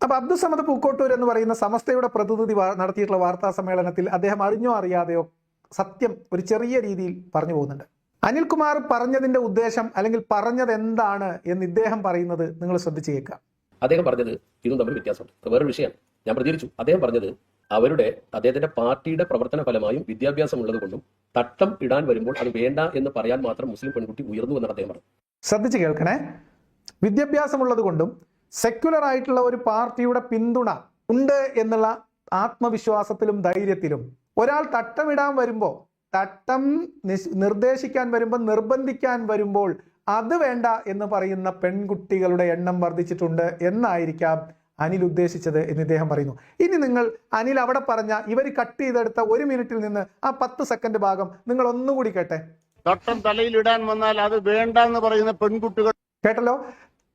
അപ്പൊ അബ്ദുസമദ് പൂക്കോട്ടൂർ എന്ന് പറയുന്ന സമസ്തയുടെ പ്രതിനിധി നടത്തിയിട്ടുള്ള വാർത്താ സമ്മേളനത്തിൽ അദ്ദേഹം അറിഞ്ഞോ അറിയാതെയോ സത്യം ഒരു ചെറിയ രീതിയിൽ പറഞ്ഞു പോകുന്നുണ്ട്. അനിൽകുമാർ പറഞ്ഞതിന്റെ ഉദ്ദേശം അല്ലെങ്കിൽ പറഞ്ഞത് എന്താണ് എന്ന് ഇദ്ദേഹം പറയുന്നത് നിങ്ങൾ ശ്രദ്ധിച്ചു കേൾക്കുക. അദ്ദേഹം പറഞ്ഞത് ഇതും തമ്മിൽ വ്യത്യാസമുണ്ട്. വേറൊരു വിഷയം ഞാൻ പ്രതികരിച്ചു. അദ്ദേഹം പറഞ്ഞത് അദ്ദേഹത്തിന്റെ പാർട്ടിയുടെ പ്രവർത്തന ഫലമായും വിദ്യാഭ്യാസം ഉള്ളത് കൊണ്ടും തട്ടം ഇടാൻ വരുമ്പോൾ അത് വേണ്ട എന്ന് പറയാൻ മാത്രം മുസ്ലിം പെൺകുട്ടി ഉയർന്നു എന്നാണ് അദ്ദേഹം പറഞ്ഞു. ശ്രദ്ധിച്ചു കേൾക്കണേ. വിദ്യാഭ്യാസമുള്ളത് കൊണ്ടും സെക്യുലർ ആയിട്ടുള്ള ഒരു പാർട്ടിയുടെ പിന്തുണ ഉണ്ട് എന്നുള്ള ആത്മവിശ്വാസത്തിലും ധൈര്യത്തിലും ഒരാൾ തട്ടമിടാൻ വരുമ്പോൾ, തട്ടം നിർദ്ദേശിക്കാൻ വരുമ്പോൾ, നിർബന്ധിക്കാൻ വരുമ്പോൾ അത് വേണ്ട എന്ന് പറയുന്ന പെൺകുട്ടികളുടെ എണ്ണം വർദ്ധിച്ചിട്ടുണ്ട് എന്നായിരിക്കാം അനിൽ ഉദ്ദേശിച്ചത് എന്ന് ഇദ്ദേഹം പറയുന്നു. ഇനി നിങ്ങൾ അനിൽ അവിടെ പറഞ്ഞ ഇവർ കട്ട് ചെയ്തെടുത്ത 1 മിനിറ്റിൽ നിന്ന് ആ 10 സെക്കൻഡ് ഭാഗം നിങ്ങൾ ഒന്നുകൂടി കേട്ടെ. തട്ടം തലയിലിടാൻ വന്നാൽ അത് വേണ്ട എന്ന് പറയുന്ന പെൺകുട്ടികൾ കേട്ടല്ലോ.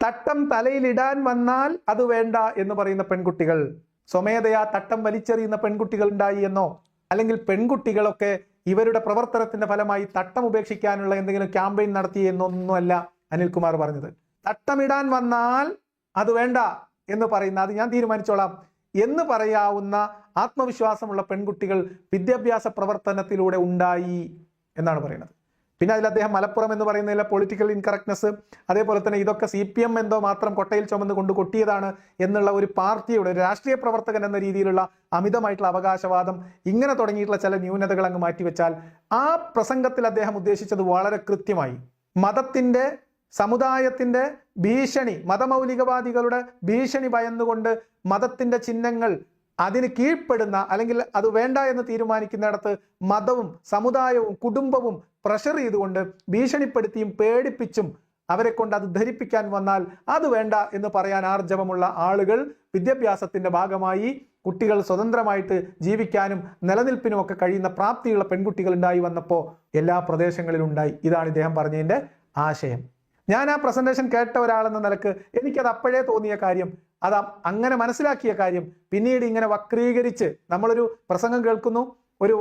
തട്ടം തലയിലിടാൻ വന്നാൽ അത് വേണ്ട എന്ന് പറയുന്ന പെൺകുട്ടികൾ, സ്വമേധയാ തട്ടം വലിച്ചെറിയുന്ന പെൺകുട്ടികൾ ഉണ്ടായി എന്നോ അല്ലെങ്കിൽ പെൺകുട്ടികളൊക്കെ ഇവരുടെ പ്രവർത്തനത്തിന്റെ ഫലമായി തട്ടം ഉപേക്ഷിക്കാനുള്ള എന്തെങ്കിലും ക്യാമ്പയിൻ നടത്തി എന്നൊന്നുമല്ല അനിൽകുമാർ പറഞ്ഞത്. തട്ടമിടാൻ വന്നാൽ അത് വേണ്ട എന്ന് പറയുന്ന, അത് ഞാൻ തീരുമാനിച്ചോളാം എന്ന് പറയാവുന്ന ആത്മവിശ്വാസമുള്ള പെൺകുട്ടികൾ വിദ്യാഭ്യാസ പ്രവർത്തനത്തിലൂടെ ഉണ്ടായി എന്നാണ് പറയുന്നത്. പിന്നെ അതിൽ അദ്ദേഹം മലപ്പുറം എന്ന് പറയുന്നതിലെ പൊളിറ്റിക്കൽ ഇൻകറക്ട്നെസ്, അതേപോലെ തന്നെ ഇതൊക്കെ CPM എന്തോ മാത്രം കൊട്ടയിൽ ചുമന്ന് കൊണ്ട് കൊട്ടിയതാണ് എന്നുള്ള ഒരു പാർട്ടിയുടെ ഒരു രാഷ്ട്രീയ പ്രവർത്തകൻ എന്ന രീതിയിലുള്ള അമിതമായിട്ടുള്ള അവകാശവാദം, ഇങ്ങനെ തുടങ്ങിയിട്ടുള്ള ചില ന്യൂനതകൾ അങ്ങ് മാറ്റിവെച്ചാൽ ആ പ്രസംഗത്തിൽ അദ്ദേഹം ഉദ്ദേശിച്ചത് വളരെ കൃത്യമായി മതത്തിന്റെ, സമുദായത്തിന്റെ ഭീഷണി, മതമൗലികവാദികളുടെ ഭീഷണി ഭയന്നുകൊണ്ട് മതത്തിന്റെ ചിഹ്നങ്ങൾ അതിന് കീഴ്പ്പെടുന്ന അല്ലെങ്കിൽ അത് വേണ്ട എന്ന് തീരുമാനിക്കുന്നിടത്ത് മതവും സമുദായവും കുടുംബവും പ്രഷർ ചെയ്തുകൊണ്ട് ഭീഷണിപ്പെടുത്തിയും പേടിപ്പിച്ചും അവരെ കൊണ്ട് അത് ധരിപ്പിക്കാൻ വന്നാൽ അത് വേണ്ട എന്ന് പറയാൻ ആർജവമുള്ള ആളുകൾ, വിദ്യാഭ്യാസത്തിന്റെ ഭാഗമായി കുട്ടികൾ സ്വതന്ത്രമായിട്ട് ജീവിക്കാനും നിലനിൽപ്പിനും ഒക്കെ കഴിയുന്ന പ്രാപ്തിയുള്ള പെൺകുട്ടികൾ ഉണ്ടായി വന്നപ്പോൾ എല്ലാ പ്രദേശങ്ങളിലും ഉണ്ടായി. ഇതാണ് ഇദ്ദേഹം പറഞ്ഞതിന്റെ ആശയം. ഞാൻ ആ പ്രസന്റേഷൻ കേട്ട ഒരാളെന്ന നിലക്ക് എനിക്കത് അപ്പോഴേ തോന്നിയ കാര്യം, അത് അങ്ങനെ മനസ്സിലാക്കിയ കാര്യം, പിന്നീട് ഇങ്ങനെ വക്രീകരിച്ച് നമ്മളൊരു പ്രസംഗം കേൾക്കുന്നു, ഒരു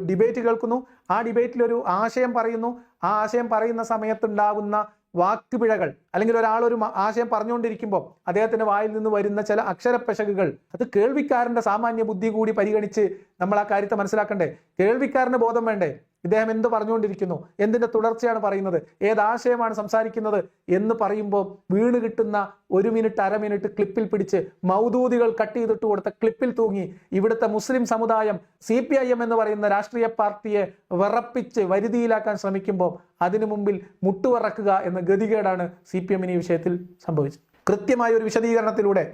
ഡിബേറ്റ് കേൾക്കുന്നു, ആ ഡിബേറ്റിൽ ഒരു ആശയം പറയുന്നു, ആ ആശയം പറയുന്ന സമയത്തുണ്ടാകുന്ന വാക്കുപിഴകൾ അല്ലെങ്കിൽ ഒരാൾ ഒരു ആശയം പറഞ്ഞുകൊണ്ടിരിക്കുമ്പോൾ അദ്ദേഹത്തിന്റെ വായിൽ നിന്ന് വരുന്ന ചില അക്ഷരപ്പിശകുകൾ, അത് കേൾവിക്കാരന്റെ സാമാന്യ ബുദ്ധി കൂടി പരിഗണിച്ച് നമ്മൾ ആ കാര്യത്തെ മനസ്സിലാക്കണ്ടേ. കേൾവിക്കാരന് ബോധം വേണ്ടേ ഇദ്ദേഹം എന്ത് പറഞ്ഞുകൊണ്ടിരിക്കുന്നു, എന്തിന്റെ തുടർച്ചയാണ് പറയുന്നത്, ഏതാശയമാണ് സംസാരിക്കുന്നത് എന്ന് പറയുമ്പോൾ വീണ് കിട്ടുന്ന 1 മിനിറ്റ് 1/2 മിനിറ്റ് ക്ലിപ്പിൽ പിടിച്ച് മൗദൂദികൾ കട്ട് ചെയ്തിട്ട് കൊടുത്ത ക്ലിപ്പിൽ തൂങ്ങി ഇവിടുത്തെ മുസ്ലിം സമുദായം CPIM എന്ന് പറയുന്ന രാഷ്ട്രീയ പാർട്ടിയെ വിറപ്പിച്ച് വരുതിയിലാക്കാൻ ശ്രമിക്കുമ്പോൾ അതിനു മുമ്പിൽ മുട്ടുവിറക്കുക എന്ന ഗതികേടാണ് CPM ഈ വിഷയത്തിൽ സംഭവിച്ചത്. കൃത്യമായ ഒരു വിശദീകരണത്തിലൂടെ,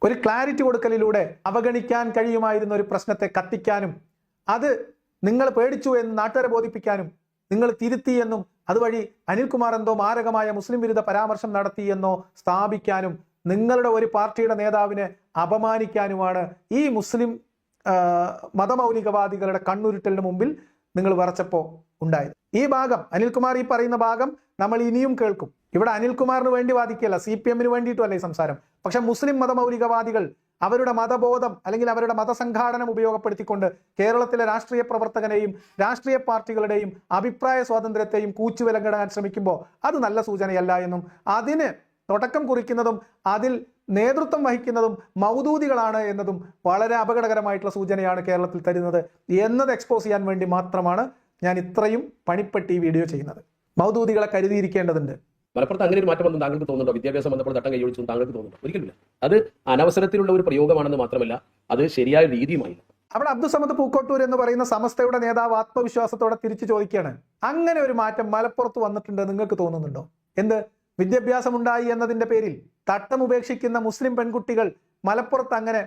ഒരു ക്ലാരിറ്റി കൊടുക്കലിലൂടെ അവഗണിക്കാൻ കഴിയുമായിരുന്ന ഒരു പ്രശ്നത്തെ കത്തിക്കാനും അത് നിങ്ങൾ പേടിച്ചു എന്ന് നാട്ടുകാരെ ബോധിപ്പിക്കാനും നിങ്ങൾ തിരുത്തി എന്നും അതുവഴി അനിൽകുമാർ എന്തോ മാരകമായ മുസ്ലിം വിരുദ്ധ പരാമർശം നടത്തി എന്നോ സ്ഥാപിക്കാനും നിങ്ങളുടെ ഒരു പാർട്ടിയുടെ നേതാവിനെ അപമാനിക്കാനുമാണ് ഈ മുസ്ലിം മതമൗലികവാദികളുടെ കണ്ണുരുട്ടലിന് മുമ്പിൽ നിങ്ങൾ വിറച്ചപ്പോ ഉണ്ടായത്. ഈ ഭാഗം അനിൽകുമാർ ഈ പറയുന്ന ഭാഗം നമ്മൾ ഇനിയും കേൾക്കും. ഇവിടെ അനിൽകുമാറിന് വേണ്ടി വാദിക്കല്ല, CPM വേണ്ടിയിട്ടുമല്ല ഈ സംസാരം. പക്ഷെ മുസ്ലിം മതമൗലികവാദികൾ അവരുടെ മതബോധം അല്ലെങ്കിൽ അവരുടെ മതസംഘാടനം ഉപയോഗപ്പെടുത്തിക്കൊണ്ട് കേരളത്തിലെ രാഷ്ട്രീയ പ്രവർത്തകനെയും രാഷ്ട്രീയ പാർട്ടികളുടെയും അഭിപ്രായ സ്വാതന്ത്ര്യത്തെയും കൂച്ചുവിലങ്ങിടാൻ ശ്രമിക്കുമ്പോൾ അത് നല്ല സൂചനയല്ല എന്നും അതിന് തുടക്കം കുറിക്കുന്നതും അതിൽ നേതൃത്വം വഹിക്കുന്നതും മൗദൂദികളാണ് എന്നതും വളരെ അപകടകരമായിട്ടുള്ള സൂചനയാണ് കേരളത്തിൽ തരുന്നത് എന്നത് എക്സ്പോസ് ചെയ്യാൻ വേണ്ടി മാത്രമാണ് ഞാൻ ഇത്രയും പണിപ്പെട്ടി ഈ വീഡിയോ ചെയ്യുന്നത്. മൗദൂദികളെ കരുതിയിരിക്കേണ്ടതുണ്ട്. മലപ്പുറത്ത് അങ്ങനെ ഒരു മാറ്റം വന്നു താങ്കൾക്ക് തോന്നുന്നുണ്ടോ? വിദ്യാഭ്യാസം വന്നപ്പോൾ തട്ടം കൈയൊഴിച്ചു താങ്കൾക്ക് തോന്നുന്നുണ്ടോ? ഒരിക്കലുമില്ല. അത് അനവസരത്തിലുള്ള ഒരു പ്രയോഗമാണെന്ന് മാത്രമല്ല അത് ശരിയായ രീതിയുമായില്ല. അവിടെ അബ്ദുസമദ് പൂക്കോട്ടൂർ എന്ന് പറയുന്ന സമസ്തയുടെ നേതാവ് ആത്മവിശ്വാസത്തോടെ തിരിച്ചു ചോദിക്കുകയാണ്, അങ്ങനെ ഒരു മാറ്റം മലപ്പുറത്ത് വന്നിട്ടുണ്ട് നിങ്ങൾക്ക് തോന്നുന്നുണ്ടോ? എന്ത് വിദ്യാഭ്യാസം ഉണ്ടായി എന്നതിന്റെ പേരിൽ തട്ടം ഉപേക്ഷിക്കുന്ന മുസ്ലിം പെൺകുട്ടികൾ മലപ്പുറത്ത് അങ്ങനെ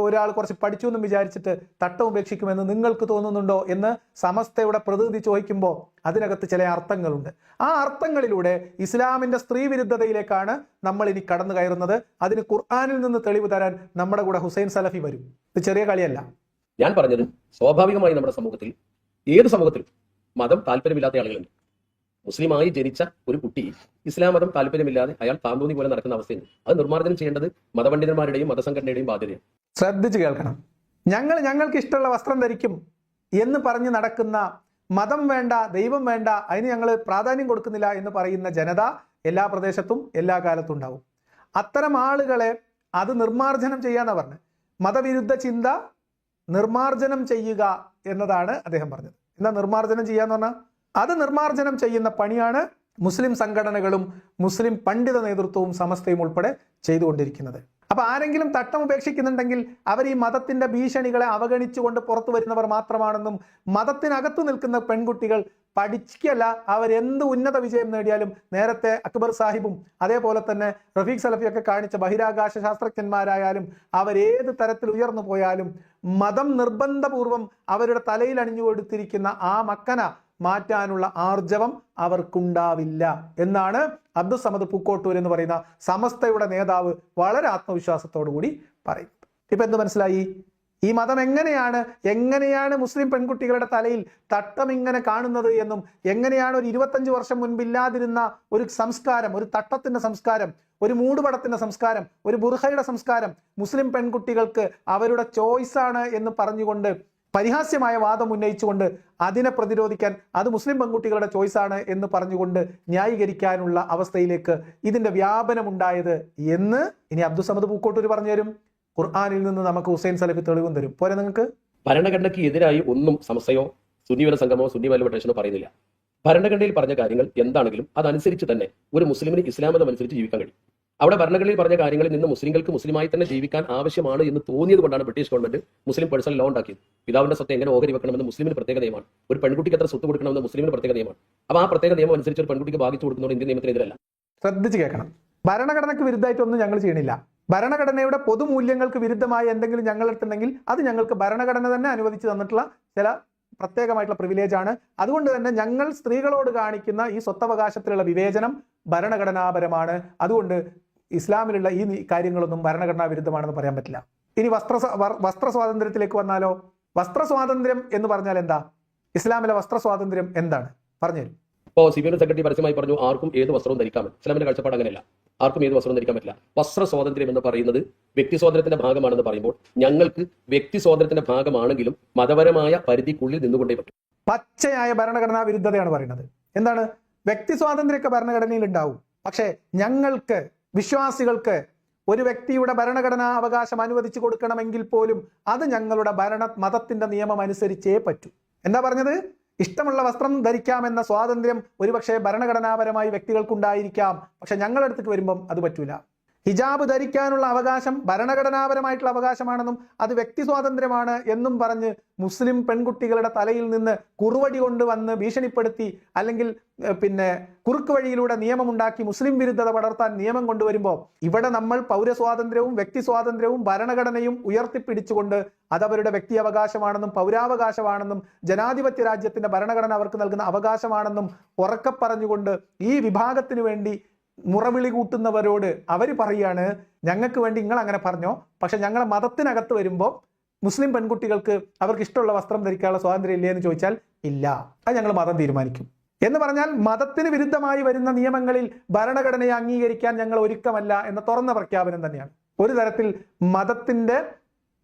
ഒരാൾ കുറച്ച് പഠിച്ചു എന്നും വിചാരിച്ചിട്ട് തട്ടം ഉപേക്ഷിക്കുമെന്ന് നിങ്ങൾക്ക് തോന്നുന്നുണ്ടോ എന്ന് സമസ്തയുടെ പ്രതിനിധി ചോദിക്കുമ്പോൾ അതിനകത്ത് ചില അർത്ഥങ്ങളുണ്ട്. ആ അർത്ഥങ്ങളിലൂടെ ഇസ്ലാമിന്റെ സ്ത്രീ വിരുദ്ധതയിലേക്കാണ് നമ്മൾ ഇനി കടന്നു കയറുന്നത്. അതിന് ഖുർആനിൽ നിന്ന് തെളിവ് തരാൻ നമ്മുടെ കൂടെ ഹുസൈൻ സലഫി വരും. ഇത് ചെറിയ കളിയല്ല. ഞാൻ പറഞ്ഞത് സ്വാഭാവികമായി നമ്മുടെ സമൂഹത്തിൽ, ഏത് സമൂഹത്തിലും മതം താല്പര്യമില്ലാത്ത ആളുകളുണ്ട്. മുസ്ലിമായി ജനിച്ച ഒരു കുട്ടി ഇസ്ലാം മതം താല്പര്യമില്ലാതെ അയാൾ താന്തോന്നി പോലെ നടക്കുന്ന അവസ്ഥയുണ്ട്. അത് നിർമ്മാർജ്ജനം ചെയ്യേണ്ടത് മതപണ്ഡിതന്മാരുടെയും മതസംഘടനയുടെയും ബാധ്യതയാണ്. ശ്രദ്ധിച്ചു കേൾക്കണം. ഞങ്ങൾക്ക് ഇഷ്ടമുള്ള വസ്ത്രം ധരിക്കും എന്ന് പറഞ്ഞ് നടക്കുന്ന, മതം വേണ്ട, ദൈവം വേണ്ട, അതിന് ഞങ്ങൾ പ്രാധാന്യം കൊടുക്കുന്നില്ല എന്ന് പറയുന്ന ജനത എല്ലാ പ്രദേശത്തും എല്ലാ കാലത്തും ഉണ്ടാവും. അത്തരം ആളുകളെ അത് നിർമ്മാർജ്ജനം ചെയ്യാന്നാ പറഞ്ഞത്. മതവിരുദ്ധ ചിന്ത നിർമ്മാർജ്ജനം ചെയ്യുക എന്നതാണ് അദ്ദേഹം പറഞ്ഞത്. എന്താ നിർമ്മാർജ്ജനം ചെയ്യാന്ന് പറഞ്ഞാൽ? അത് നിർമ്മാർജ്ജനം ചെയ്യുന്ന പണിയാണ് മുസ്ലിം സംഘടനകളും മുസ്ലിം പണ്ഡിത നേതൃത്വവും സമസ്തയും ഉൾപ്പെടെ ചെയ്തുകൊണ്ടിരിക്കുന്നത്. അപ്പൊ ആരെങ്കിലും തട്ടം ഉപേക്ഷിക്കുന്നുണ്ടെങ്കിൽ അവർ ഈ മതത്തിന്റെ ഭീഷണികളെ അവഗണിച്ചുകൊണ്ട് പുറത്തു വരുന്നവർ മാത്രമാണെന്നും മതത്തിനകത്ത് നിൽക്കുന്ന പെൺകുട്ടികൾ പഠിക്കല്ല, അവരെന്ത് ഉന്നത വിജയം നേടിയാലും നേരത്തെ അക്ബർ സാഹിബും അതേപോലെ തന്നെ റഫീഖ് സലഫിയൊക്കെ കാണിച്ച ബഹിരാകാശ ശാസ്ത്രജ്ഞന്മാരായാലും അവരേത് തരത്തിൽ ഉയർന്നു പോയാലും മതം നിർബന്ധപൂർവം അവരുടെ തലയിൽ അണിഞ്ഞു കൊടുത്തിരിക്കുന്ന ആ മക്കന മാറ്റാനുള്ള ആർജവം അവർക്കുണ്ടാവില്ല എന്നാണ് അബ്ദുസമദ് പൂക്കോട്ടൂർ എന്ന് പറയുന്ന സമസ്തയുടെ നേതാവ് വളരെ ആത്മവിശ്വാസത്തോടു കൂടി പറയുന്നത്. ഇപ്പൊ എന്ത് മനസ്സിലായി? ഈ മതം എങ്ങനെയാണ് മുസ്ലിം പെൺകുട്ടികളുടെ തലയിൽ തട്ടം ഇങ്ങനെ കാണുന്നത് എന്നും എങ്ങനെയാണ് ഒരു 25 വർഷം മുൻപില്ലാതിരുന്ന ഒരു സംസ്കാരം, ഒരു തട്ടത്തിന്റെ സംസ്കാരം, ഒരു മൂടുപടത്തിന്റെ സംസ്കാരം, ഒരു ബുർഖയുടെ സംസ്കാരം മുസ്ലിം പെൺകുട്ടികൾക്ക് അവരുടെ ചോയ്സാണ് എന്ന് പറഞ്ഞുകൊണ്ട് പരിഹാസ്യമായ വാദം ഉന്നയിച്ചുകൊണ്ട് അതിനെ പ്രതിരോധിക്കാൻ അത് മുസ്ലിം പെൺകുട്ടികളുടെ ചോയ്സാണ് എന്ന് പറഞ്ഞുകൊണ്ട് ന്യായീകരിക്കാനുള്ള അവസ്ഥയിലേക്ക് ഇതിന്റെ വ്യാപനമുണ്ടായത് എന്ന് ഇനി അബ്ദുസമദ് പൂക്കോട്ടൂർ പറഞ്ഞു തരും. ഖുർആനിൽ നിന്ന് നമുക്ക് ഹുസൈൻ സലഫി തെളിവും തരും. പോരെ നിങ്ങൾക്ക്? ഭരണഘടനയ്ക്ക് എതിരായി ഒന്നും സമസ്തയോ സുന്നിവല സംഘമോ സുന്നി വാല്യൂ ഫെഡറേഷനോ പറയുന്നില്ല. ഭരണഘടനയിൽ പറഞ്ഞ കാര്യങ്ങൾ എന്താണെങ്കിലും അതനുസരിച്ച് തന്നെ ഒരു മുസ്ലിമിന് ഇസ്ലാം മതം അനുസരിച്ച് ജീവിക്കാൻ കഴിയും. അവിടെ ഭരണഘടനയിൽ പറഞ്ഞ കാര്യങ്ങളിൽ നിന്ന് മുസ്ലിങ്ങൾക്ക് മുസ്ലിമായി തന്നെ ജീവിക്കാൻ ആവശ്യമാണ് എന്ന് തോന്നിയത് കൊണ്ടാണ് ബ്രിട്ടീഷ് ഗവൺമെന്റ് മുസ്ലിം പേഴ്സണൽ ലോ ഉണ്ടാക്കിയത്. പിതാവിന്റെ സ്വത്ത് എങ്ങനെ ഓഹരി വെക്കണമെന്ന് മുസ്ലിമിന് പ്രത്യേക നിയമമാണ്. ഒരു പെൺകുട്ടിക്ക് എത്ര സ്വത്ത് കൊടുക്കണമെന്ന് മുസ്ലിമിന് പ്രത്യേക നിയമമാണ്. അപ്പോൾ ആ പ്രത്യേക നിയമം അനുസരിച്ച് ഒരു പെൺകുട്ടിക്ക് ഭാഗിച്ചു കൊടുക്കുന്നതോട് ഇന്ത്യൻ നിയമത്തിനെതിരല്ല. ശ്രദ്ധിച്ച് കേൾക്കണം. ഭരണഘടനയ്ക്ക് വിരുദ്ധമായിട്ടൊന്നും ഞങ്ങൾ ചെയ്യണില്ല. ഭരണഘടനയുടെ പൊതുമൂല്യങ്ങൾക്ക് വിരുദ്ധമായ എന്തെങ്കിലും ഞങ്ങൾ എടുത്തിട്ടുണ്ടെങ്കിൽ അത് ഞങ്ങൾക്ക് ഭരണഘടന തന്നെ അനുവദിച്ചു തന്നിട്ടുള്ള ചില പ്രത്യേകമായിട്ടുള്ള പ്രിവിലേജ് ആണ്. അതുകൊണ്ട് തന്നെ ഞങ്ങൾ സ്ത്രീകളോട് കാണിക്കുന്ന ഈ സ്വത്തവകാശത്തിലുള്ള വിവേചനം ഭരണഘടനാപരമാണ്. അതുകൊണ്ട് ഇസ്ലാമിലുള്ള ഈ കാര്യങ്ങളൊന്നും ഭരണഘടനാ വിരുദ്ധമാണെന്ന് പറയാൻ പറ്റില്ല. ഇനി വസ്ത്ര സ്വാതന്ത്ര്യത്തിലേക്ക് വന്നാലോ? വസ്ത്ര സ്വാതന്ത്ര്യം എന്ന് പറഞ്ഞാൽ എന്താ? ഇസ്ലാമിലെ വസ്ത്ര സ്വാതന്ത്ര്യം എന്താണ് പറഞ്ഞുതരും. ഇപ്പോൾ സിബിഎം സെക്രട്ടറി പരസ്യമായി പറഞ്ഞു ആർക്കും ഏത് വസ്ത്രവും ധരിക്കാമെന്ന്. ഇസ്ലാമിന്റെ കാഴ്ചപ്പാട് അങ്ങനെയല്ല. ആർക്കും ഏത് വസ്ത്രവും ധരിക്കാൻ പറ്റില്ല. വസ്ത്ര സ്വാതന്ത്ര്യം എന്ന് പറയുന്നത് വ്യക്തി സ്വാതന്ത്ര്യത്തിന്റെ ഭാഗമാണെന്ന് പറയുമ്പോൾ ഞങ്ങൾക്ക് വ്യക്തി സ്വാതന്ത്ര്യത്തിന്റെ ഭാഗമാണെങ്കിലും മതപരമായ പരിധിക്കുള്ളിൽ നിന്നുകൊണ്ടേ പറ്റും. പച്ചയായ ഭരണഘടനാ വിരുദ്ധതയാണ് പറയുന്നത്. എന്താണ്? വ്യക്തി സ്വാതന്ത്ര്യമൊക്കെ ഭരണഘടനയിൽ ഉണ്ടാവും. പക്ഷേ ഞങ്ങൾക്ക് വിശ്വാസികൾക്ക് ഒരു വ്യക്തിയുടെ ഭരണഘടനാ അവകാശം അനുവദിച്ചു കൊടുക്കണമെങ്കിൽ പോലും അത് ഞങ്ങളുടെ മതത്തിന്റെ നിയമം അനുസരിച്ചേ പറ്റൂ. എന്താ പറഞ്ഞത്? ഇഷ്ടമുള്ള വസ്ത്രം ധരിക്കാമെന്ന സ്വാതന്ത്ര്യം ഒരുപക്ഷെ ഭരണഘടനാപരമായി വ്യക്തികൾക്കുണ്ടായിരിക്കാം. പക്ഷെ ഞങ്ങളുടെ അടുത്തേക്ക് വരുമ്പം അത് പറ്റൂല. ഹിജാബ് ധരിക്കാനുള്ള അവകാശം ഭരണഘടനാപരമായിട്ടുള്ള അവകാശമാണെന്നും അത് വ്യക്തി സ്വാതന്ത്ര്യമാണ് എന്നും പറഞ്ഞ് മുസ്ലിം പെൺകുട്ടികളുടെ തലയിൽ നിന്ന് കുറുവടി കൊണ്ടുവന്ന് ഭീഷണിപ്പെടുത്തി അല്ലെങ്കിൽ കുറുക്ക് വഴിയിലൂടെ നിയമമുണ്ടാക്കി മുസ്ലിം വിരുദ്ധത പടർത്താൻ നിയമം കൊണ്ടുവരുമ്പോൾ ഇവിടെ നമ്മൾ പൗരസ്വാതന്ത്ര്യവും വ്യക്തി സ്വാതന്ത്ര്യവും ഭരണഘടനയും ഉയർത്തിപ്പിടിച്ചുകൊണ്ട് അതവരുടെ വ്യക്തി അവകാശമാണെന്നും പൗരാവകാശമാണെന്നും ജനാധിപത്യ രാജ്യത്തിന്റെ ഭരണഘടന അവർക്ക് നൽകുന്ന അവകാശമാണെന്നും ഉറക്കെ പറഞ്ഞുകൊണ്ട് ഈ വിഭാഗത്തിന് വേണ്ടി മുറവിളി കൂട്ടുന്നവരോട് അവർ പറയാണ് ഞങ്ങൾക്ക് വേണ്ടി നിങ്ങൾ അങ്ങനെ പറഞ്ഞോ, പക്ഷെ ഞങ്ങളെ മതത്തിനകത്ത് വരുമ്പോൾ മുസ്ലിം പെൺകുട്ടികൾക്ക് അവർക്ക് ഇഷ്ടമുള്ള വസ്ത്രം ധരിക്കാനുള്ള സ്വാതന്ത്ര്യം ഇല്ലേ എന്ന് ചോദിച്ചാൽ ഇല്ല, അത് ഞങ്ങൾ മതം തീരുമാനിക്കും എന്ന് പറഞ്ഞാൽ മതത്തിന് വിരുദ്ധമായി വരുന്ന നിയമങ്ങളിൽ ഭരണഘടനയെ അംഗീകരിക്കാൻ ഞങ്ങൾ ഒരുക്കമല്ല എന്ന തുറന്ന പ്രഖ്യാപനം തന്നെയാണ്. ഒരു തരത്തിൽ മതത്തിന്റെ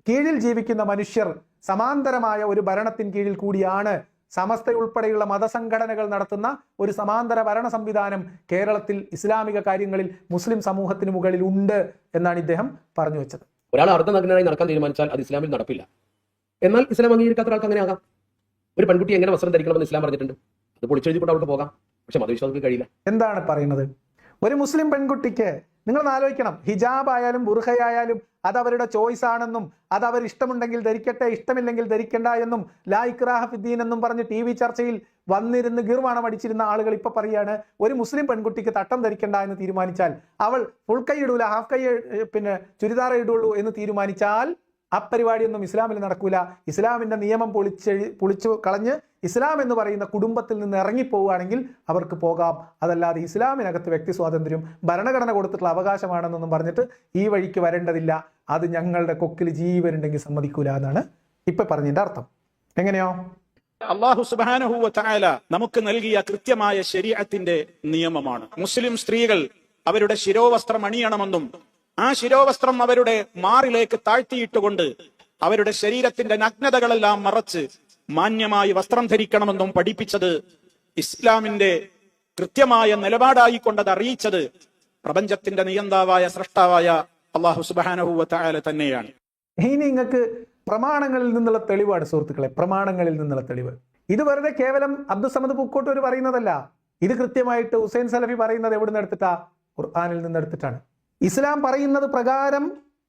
കീഴിൽ ജീവിക്കുന്ന മനുഷ്യർ സമാന്തരമായ ഒരു ഭരണത്തിന് കീഴിൽ കൂടിയാണ് സമസ്തയുൾപ്പെടെയുള്ള മതസംഘടനകൾ നടത്തുന്ന ഒരു സമാന്തര ഭരണ സംവിധാനം കേരളത്തിൽ ഇസ്ലാമിക കാര്യങ്ങളിൽ മുസ്ലിം സമൂഹത്തിന് മുകളിൽ ഉണ്ട് എന്നാണ് ഇദ്ദേഹം പറഞ്ഞു വെച്ചത്. ഒരാൾ അർദ്ധനഗ്നനായി നടക്കാൻ തീരുമാനിച്ചാൽ അത് ഇസ്ലാമിൽ നടപ്പില്ല. എന്നാൽ ഇസ്ലാം അംഗീകരിക്കാത്ത ഒരാൾക്ക് അങ്ങനെ ആകാം. ഒരു പെൺകുട്ടി എങ്ങനെ വസ്ത്രം ധരിക്കണമെന്ന് ഇസ്ലാം പറഞ്ഞിട്ടുണ്ട്. അത് പൊളിച്ചെഴുതിക്കൊണ്ട് അവൾക്ക് പോകാം. പക്ഷെ മതവിശ്വാസത്തിൽ കഴിയില്ല. എന്താണ് പറയുന്നത്? ഒരു മുസ്ലിം പെൺകുട്ടിക്ക് നിങ്ങൾ ആലോചിക്കണം, ഹിജാബ് ആയാലും ബുർഖയായാലും അത് അവരുടെ ചോയ്സ് ആണെന്നും അത് അവർ ഇഷ്ടമുണ്ടെങ്കിൽ ധരിക്കട്ടെ ഇഷ്ടമില്ലെങ്കിൽ ധരിക്കണ്ട എന്നും ലാ ഇക്റാഹ ഫിദ്ദീൻ എന്നും പറഞ്ഞ് TV ചർച്ചയിൽ വന്നിരുന്ന് ഗിർവാണം അടിച്ചിരുന്ന ആളുകൾ ഇപ്പൊ പറയാണ് ഒരു മുസ്ലിം പെൺകുട്ടിക്ക് തട്ടം ധരിക്കണ്ട എന്ന് തീരുമാനിച്ചാൽ, അവൾ ഫുൾ കൈ ഇടൂല ഹാഫ് കൈ ചുരിദാറേ ഇടുള്ളൂ എന്ന് തീരുമാനിച്ചാൽ അപ്പരിപാടിയൊന്നും ഇസ്ലാമിൽ നടക്കൂല. ഇസ്ലാമിന്റെ നിയമം പൊളിച്ചു കളഞ്ഞ് ഇസ്ലാം എന്ന് പറയുന്ന കുടുംബത്തിൽ നിന്ന് ഇറങ്ങിപ്പോവുകയാണെങ്കിൽ അവർക്ക് പോകാം. അതല്ലാതെ ഇസ്ലാമിനകത്ത് വ്യക്തി സ്വാതന്ത്ര്യം ഭരണഘടന കൊടുത്തിട്ടുള്ള അവകാശമാണെന്നൊന്നും പറഞ്ഞിട്ട് ഈ വഴിക്ക് വരേണ്ടതില്ല. അത് ഞങ്ങളുടെ കൊക്കിൽ ജീവനുണ്ടെങ്കിൽ സമ്മതിക്കൂല എന്നാണ് ഇപ്പൊ പറഞ്ഞതിന്റെ അർത്ഥം. എങ്ങനെയോ? അല്ലാഹു സുബ്ഹാനഹു വ തആല നമുക്ക് നൽകിയ കൃത്യമായ ശരീഅത്തിന്റെ നിയമമാണ് മുസ്ലിം സ്ത്രീകൾ അവരുടെ ശിരോവസ്ത്രം അണിയണമെന്നും ആ ശിരോവസ്ത്രം അവരുടെ മാറിലേക്ക് താഴ്ത്തിയിട്ടുകൊണ്ട് അവരുടെ ശരീരത്തിന്റെ നഗ്നതകളെല്ലാം മറച്ച് മാന്യമായി വസ്ത്രം ധരിക്കണമെന്നും പഠിപ്പിച്ചത്, ഇസ്ലാമിന്റെ കൃത്യമായ നിലപാടായിക്കൊണ്ടത് അറിയിച്ചത് പ്രപഞ്ചത്തിന്റെ നിയന്താവായ സ്രഷ്ടാവായ അല്ലാഹു സുബ്ഹാനഹു വ തആല തന്നെയാണ്. ഇനി നിങ്ങൾക്ക് പ്രമാണങ്ങളിൽ നിന്നുള്ള തെളിവാണ് സുഹൃത്തുക്കളെ, പ്രമാണങ്ങളിൽ നിന്നുള്ള തെളിവ്. ഇത് വെറുതെ കേവലം അബ്ദുസമദ് പൂക്കോട്ടൂർ പറയുന്നതല്ല. ഇത് കൃത്യമായിട്ട് ഹുസൈൻ സലഫി പറയുന്നത് എവിടെ നിന്ന് എടുത്തിട്ടാ? ഖുർആനിൽ നിന്ന് എടുത്തിട്ടാണ്. ഇസ്ലാം പറയുന്നത് പ്രകാരം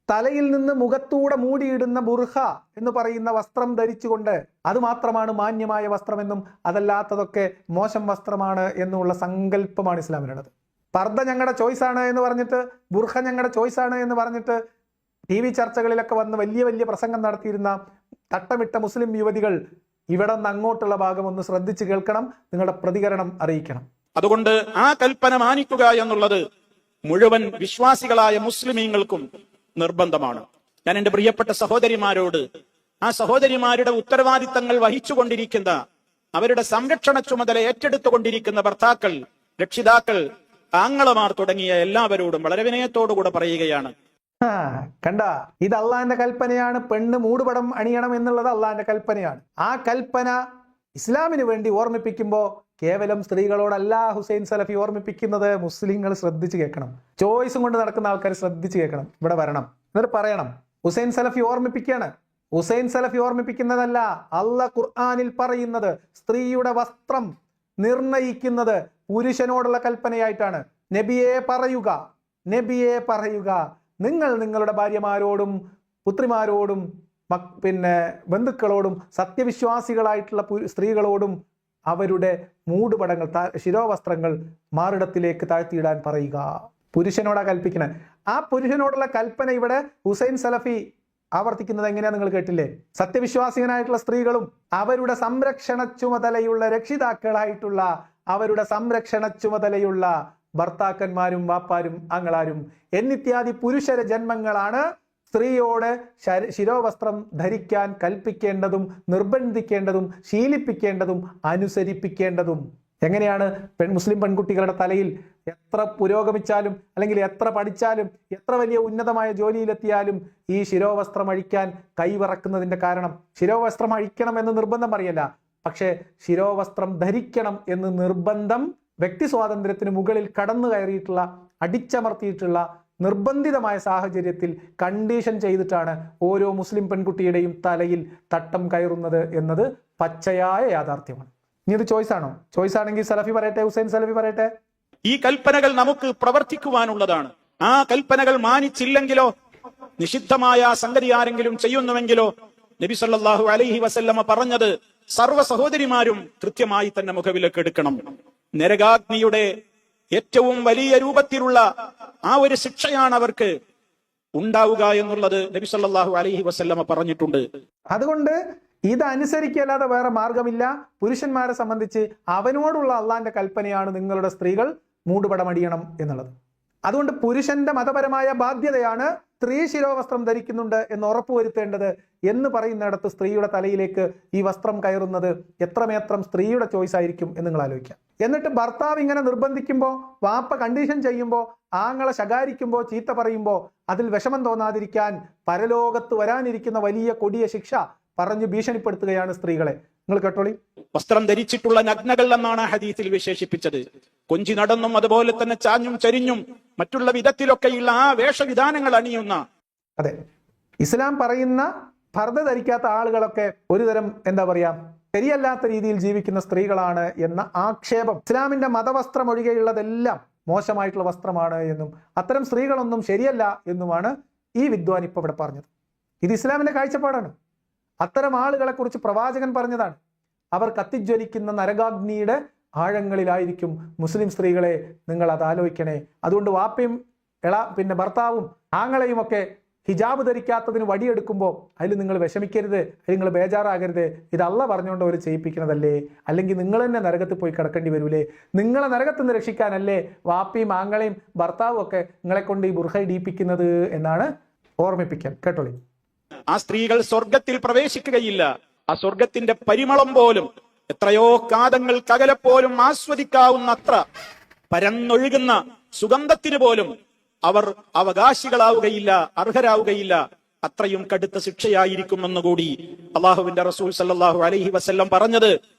തലയിൽ നിന്ന് മുഖത്തൂടെ മൂടിയിടുന്ന ബുർഖ എന്ന് പറയുന്ന വസ്ത്രം ധരിച്ചുകൊണ്ട് അത് മാത്രമാണ് മാന്യമായ വസ്ത്രമെന്നും അതല്ലാത്തതൊക്കെ മോശം വസ്ത്രമാണ് എന്നുള്ള സങ്കല്പമാണ് ഇസ്ലാമിനുള്ളത്. പർദ്ദ ഞങ്ങളുടെ ചോയ്സാണ് എന്ന് പറഞ്ഞിട്ട്, ബുർഖ ഞങ്ങളുടെ ചോയ്സാണ് എന്ന് പറഞ്ഞിട്ട് TV ചർച്ചകളിലൊക്കെ വന്ന് വലിയ വലിയ പ്രസംഗം നടത്തിയിരുന്ന തട്ടമിട്ട മുസ്ലിം യുവതികൾ ഇവിടെ നിന്ന് അങ്ങോട്ടുള്ള ഭാഗം ഒന്ന് ശ്രദ്ധിച്ച് കേൾക്കണം, നിങ്ങളുടെ പ്രതികരണം അറിയിക്കണം. അതുകൊണ്ട് ആ കൽപ്പന മാനിക്കുക എന്നുള്ളത് മുഴുവൻ വിശ്വാസികളായ മുസ്ലിമീങ്ങൾക്കും നിർബന്ധമാണ്. ഞാൻ എന്റെ പ്രിയപ്പെട്ട സഹോദരിമാരോട്, ആ സഹോദരിമാരുടെ ഉത്തരവാദിത്തങ്ങൾ വഹിച്ചുകൊണ്ടിരിക്കുന്ന, അവരുടെ സംരക്ഷണ ചുമതല ഏറ്റെടുത്തുകൊണ്ടിരിക്കുന്ന ഭർത്താക്കൾ, രക്ഷിതാക്കൾ, ആങ്ങളമാർ തുടങ്ങിയ എല്ലാവരോടും വളരെ വിനയത്തോടുകൂടെ പറയുകയാണ്, കണ്ട, ഇത് അള്ളാന്റെ കൽപ്പനയാണ്. പെണ്ണ് മൂടുപടം അണിയണം എന്നുള്ളത് അള്ളാന്റെ കൽപ്പനയാണ്. ആ കൽപ്പന ഇസ്ലാമിന് വേണ്ടി ഓർമ്മിപ്പിക്കുമ്പോ കേവലം സ്ത്രീകളോടല്ല ഹുസൈൻ സലഫി ഓർമ്മിപ്പിക്കുന്നത്. മുസ്ലിങ്ങൾ ശ്രദ്ധിച്ചു കേൾക്കണം. ചോയ്സും കൊണ്ട് നടക്കുന്ന ആൾക്കാർ ശ്രദ്ധിച്ചു കേൾക്കണം. ഇവിടെ വരണം, എന്നിട്ട് പറയണം. ഹുസൈൻ സലഫി ഓർമ്മിപ്പിക്കുകയാണ്. ഹുസൈൻ സലഫി ഓർമ്മിപ്പിക്കുന്നതല്ല, അള്ളാഹ് ഖുർആനിൽ പറയുന്നത് സ്ത്രീയുടെ വസ്ത്രം നിർണയിക്കുന്നത് പുരുഷനോടുള്ള കൽപ്പനയായിട്ടാണ്. നബിയെ പറയുക, നബിയെ പറയുക, നിങ്ങൾ നിങ്ങളുടെ ഭാര്യമാരോടും പുത്രിമാരോടും പിന്നെ ബന്ധുക്കളോടും സത്യവിശ്വാസികളായിട്ടുള്ള സ്ത്രീകളോടും അവരുടെ മൂടുപടങ്ങൾ, ശിരോവസ്ത്രങ്ങൾ മാറിടത്തിലേക്ക് താഴ്ത്തിയിടാൻ പറയുക. പുരുഷനോടാ കൽപ്പിക്കണേ. ആ പുരുഷനോടുള്ള കൽപ്പന ഇവിടെ ഹുസൈൻ സലഫി ആവർത്തിക്കുന്നത് എങ്ങനെയാ നിങ്ങൾ കേട്ടില്ലേ? സത്യവിശ്വാസികളായിട്ടുള്ള സ്ത്രീകളും അവരുടെ സംരക്ഷണ ചുമതലയുള്ള രക്ഷിതാക്കളായിട്ടുള്ള, അവരുടെ സംരക്ഷണ ചുമതലയുള്ള ഭർത്താക്കന്മാരും വാപ്പാരും ആങ്ങളാരും എന്നിത്യാദി പുരുഷര ജന്മങ്ങളാണ് സ്ത്രീയോട് ശിരോവസ്ത്രം ധരിക്കാൻ കൽപ്പിക്കേണ്ടതും നിർബന്ധിക്കേണ്ടതും ശീലിപ്പിക്കേണ്ടതും അനുസരിപ്പിക്കേണ്ടതും. എങ്ങനെയാണ് മുസ്ലിം പെൺകുട്ടികളുടെ തലയിൽ എത്ര പുരോഗമിച്ചാലും അല്ലെങ്കിൽ എത്ര പഠിച്ചാലും എത്ര വലിയ ഉന്നതമായ ജോലിയിലെത്തിയാലും ഈ ശിരോവസ്ത്രം അഴിക്കാൻ കൈവിറക്കുന്നതിന്റെ കാരണം? ശിരോവസ്ത്രം അഴിക്കണം എന്ന് നിർബന്ധം പറയല്ല, പക്ഷേ ശിരോവസ്ത്രം ധരിക്കണം എന്ന് നിർബന്ധം വ്യക്തി സ്വാതന്ത്ര്യത്തിന് മുകളിൽ കടന്നു കയറിയിട്ടുള്ള, അടിച്ചമർത്തിയിട്ടുള്ള നിർബന്ധിതമായ സാഹചര്യത്തിൽ കണ്ടീഷൻ ചെയ്തിട്ടാണ് ഓരോ മുസ്ലിം പെൺകുട്ടിയുടെയും തലയിൽ തട്ടം കയറുന്നത് എന്നത് പച്ചയായ യാഥാർത്ഥ്യമാണ്. ഇനി ഇത് ചോയ്സാണോ? ചോയ്സ് ആണെങ്കിൽ സലഫി പറയട്ടെ, ഹുസൈൻ സലഫി പറയട്ടെ. ഈ കൽപ്പനകൾ നമുക്ക് പ്രവർത്തിക്കുവാനുള്ളതാണ്. ആ കൽപ്പനകൾ മാനിച്ചില്ലെങ്കിലോ, നിഷിദ്ധമായ സംഗതി ആരെങ്കിലും ചെയ്യുന്നുവെങ്കിലോ, നബി സല്ലല്ലാഹു അലൈഹി വസല്ലമ പറഞ്ഞത് സർവ്വ സഹോദരിമാരും കൃത്യമായി തന്നെ മുഖവിലക്ക് എടുക്കണം. നരകാഗ്നിയുടെ ഏറ്റവും വലിയ രൂപത്തിലുള്ള ആ ഒരു ശിക്ഷയാണ് അവർക്ക് ഉണ്ടാവുക എന്നുള്ളത് നബി സല്ലല്ലാഹു അലൈഹി വസല്ലമ പറഞ്ഞിട്ടുണ്ട്. അതുകൊണ്ട് ഇത് അനുസരിക്കല്ലാതെ വേറെ മാർഗമില്ല. പുരുഷന്മാരെ സംബന്ധിച്ച് അവനോടുള്ള അള്ളാന്റെ കൽപ്പനയാണ് നിങ്ങളുടെ സ്ത്രീകൾ മൂടുപടമടിയണം എന്നുള്ളത്. അതുകൊണ്ട് പുരുഷന്റെ മതപരമായ ബാധ്യതയാണ് സ്ത്രീ ശിരോവസ്ത്രം ധരിക്കുന്നുണ്ട് എന്ന് ഉറപ്പുവരുത്തേണ്ടത് എന്ന് പറയുന്നിടത്ത് സ്ത്രീയുടെ തലയിലേക്ക് ഈ വസ്ത്രം കയറുന്നത് എത്രമേത്രം സ്ത്രീയുടെ ചോയ്സ് ആയിരിക്കും എന്ന് നിങ്ങൾ ആലോചിക്കാം. എന്നിട്ട് ഭർത്താവ് ഇങ്ങനെ നിർബന്ധിക്കുമ്പോൾ, വാപ്പ കണ്ടീഷൻ ചെയ്യുമ്പോൾ, ആങ്ങളെ ശകാരിക്കുമ്പോൾ, ചീത്ത പറയുമ്പോൾ അതിൽ വിഷമം തോന്നാതിരിക്കാൻ പരലോകത്ത് വരാനിരിക്കുന്ന വലിയ കൊടിയ ശിക്ഷ പറഞ്ഞു ഭീഷണിപ്പെടുത്തുകയാണ് സ്ത്രീകളെ. നിങ്ങൾ കേട്ടോളി. വസ്ത്രം ധരിച്ചിട്ടുള്ള നഗ്നകൾ എന്നാണ് ഹദീസിൽ വിശേഷിപ്പിച്ചത്. കൊഞ്ചി നടന്നും അതുപോലെ തന്നെ ചാഞ്ഞും ചരിഞ്ഞും മറ്റുള്ള വിധത്തിലൊക്കെയുള്ള ആ വേഷവിധാനങ്ങൾ അണിയുന്ന, അതെ, ഇസ്ലാം പറയുന്ന പർദ്ദ ധരിക്കാത്ത ആളുകളൊക്കെ ഒരുതരം എന്താ പറയാ ശരിയല്ലാത്ത രീതിയിൽ ജീവിക്കുന്ന സ്ത്രീകളാണ് എന്ന ആക്ഷേപം, ഇസ്ലാമിന്റെ മതവസ്ത്രം ഒഴികെയുള്ളതെല്ലാം മോശമായിട്ടുള്ള വസ്ത്രമാണ് എന്നും അത്തരം സ്ത്രീകളൊന്നും ശരിയല്ല എന്നുമാണ് ഈ വിദ്വാൻ ഇപ്പൊ ഇവിടെ പറഞ്ഞത്. ഇത് ഇസ്ലാമിന്റെ കാഴ്ചപ്പാടാണ്. അത്തരം ആളുകളെ കുറിച്ച് പ്രവാചകൻ പറഞ്ഞതാണ്, അവർ കത്തിജ്വലിക്കുന്ന നരകാഗ്നിയുടെ ആഴങ്ങളിലായിരിക്കും. മുസ്ലിം സ്ത്രീകളെ നിങ്ങൾ അത് ആലോചിക്കണേ. അതുകൊണ്ട് വാപ്പയും പിന്നെ ഭർത്താവും ആങ്ങളെയും ഒക്കെ ഹിജാബ് ധരിക്കാത്തതിന് വടിയെടുക്കുമ്പോൾ അതിൽ നിങ്ങൾ വിഷമിക്കരുത്, അതിൽ നിങ്ങൾ ബേജാറാകരുത്. ഇത് അള്ളാഹ് പറഞ്ഞുകൊണ്ട് അവർ ചെയ്യിപ്പിക്കുന്നതല്ലേ, അല്ലെങ്കിൽ നിങ്ങൾ തന്നെ നരകത്തിൽ പോയി കിടക്കേണ്ടി വരൂലേ? നിങ്ങളെ നരകത്തിൽ നിന്ന് രക്ഷിക്കാനല്ലേ വാപ്പയും ആങ്ങളെയും ഭർത്താവും ഒക്കെ നിങ്ങളെ കൊണ്ട് ഈ ബുർഖ ഇടിയിപ്പിക്കുന്നത് എന്നാണ് ഓർമ്മിപ്പിക്കാൻ. കേട്ടോളി. ആ സ്ത്രീകൾ സ്വർഗത്തിൽ പ്രവേശിക്കുകയില്ല. ആ സ്വർഗത്തിന്റെ പരിമളം പോലും എത്രയോ കാതങ്ങൾക്കകലെ പോലും ആസ്വദിക്കാവുന്നത്ര പരന്നൊഴുകുന്ന സുഗന്ധത്തിന് പോലും അവർ അവകാശികളാവുകയില്ല, അർഹരാവുകയില്ല. അത്രയും കടുത്ത ശിക്ഷയായിരിക്കുമെന്നുകൂടി അള്ളാഹുവിന്റെ റസൂൽ സല്ലല്ലാഹു അലൈഹി വസല്ലം പറഞ്ഞത്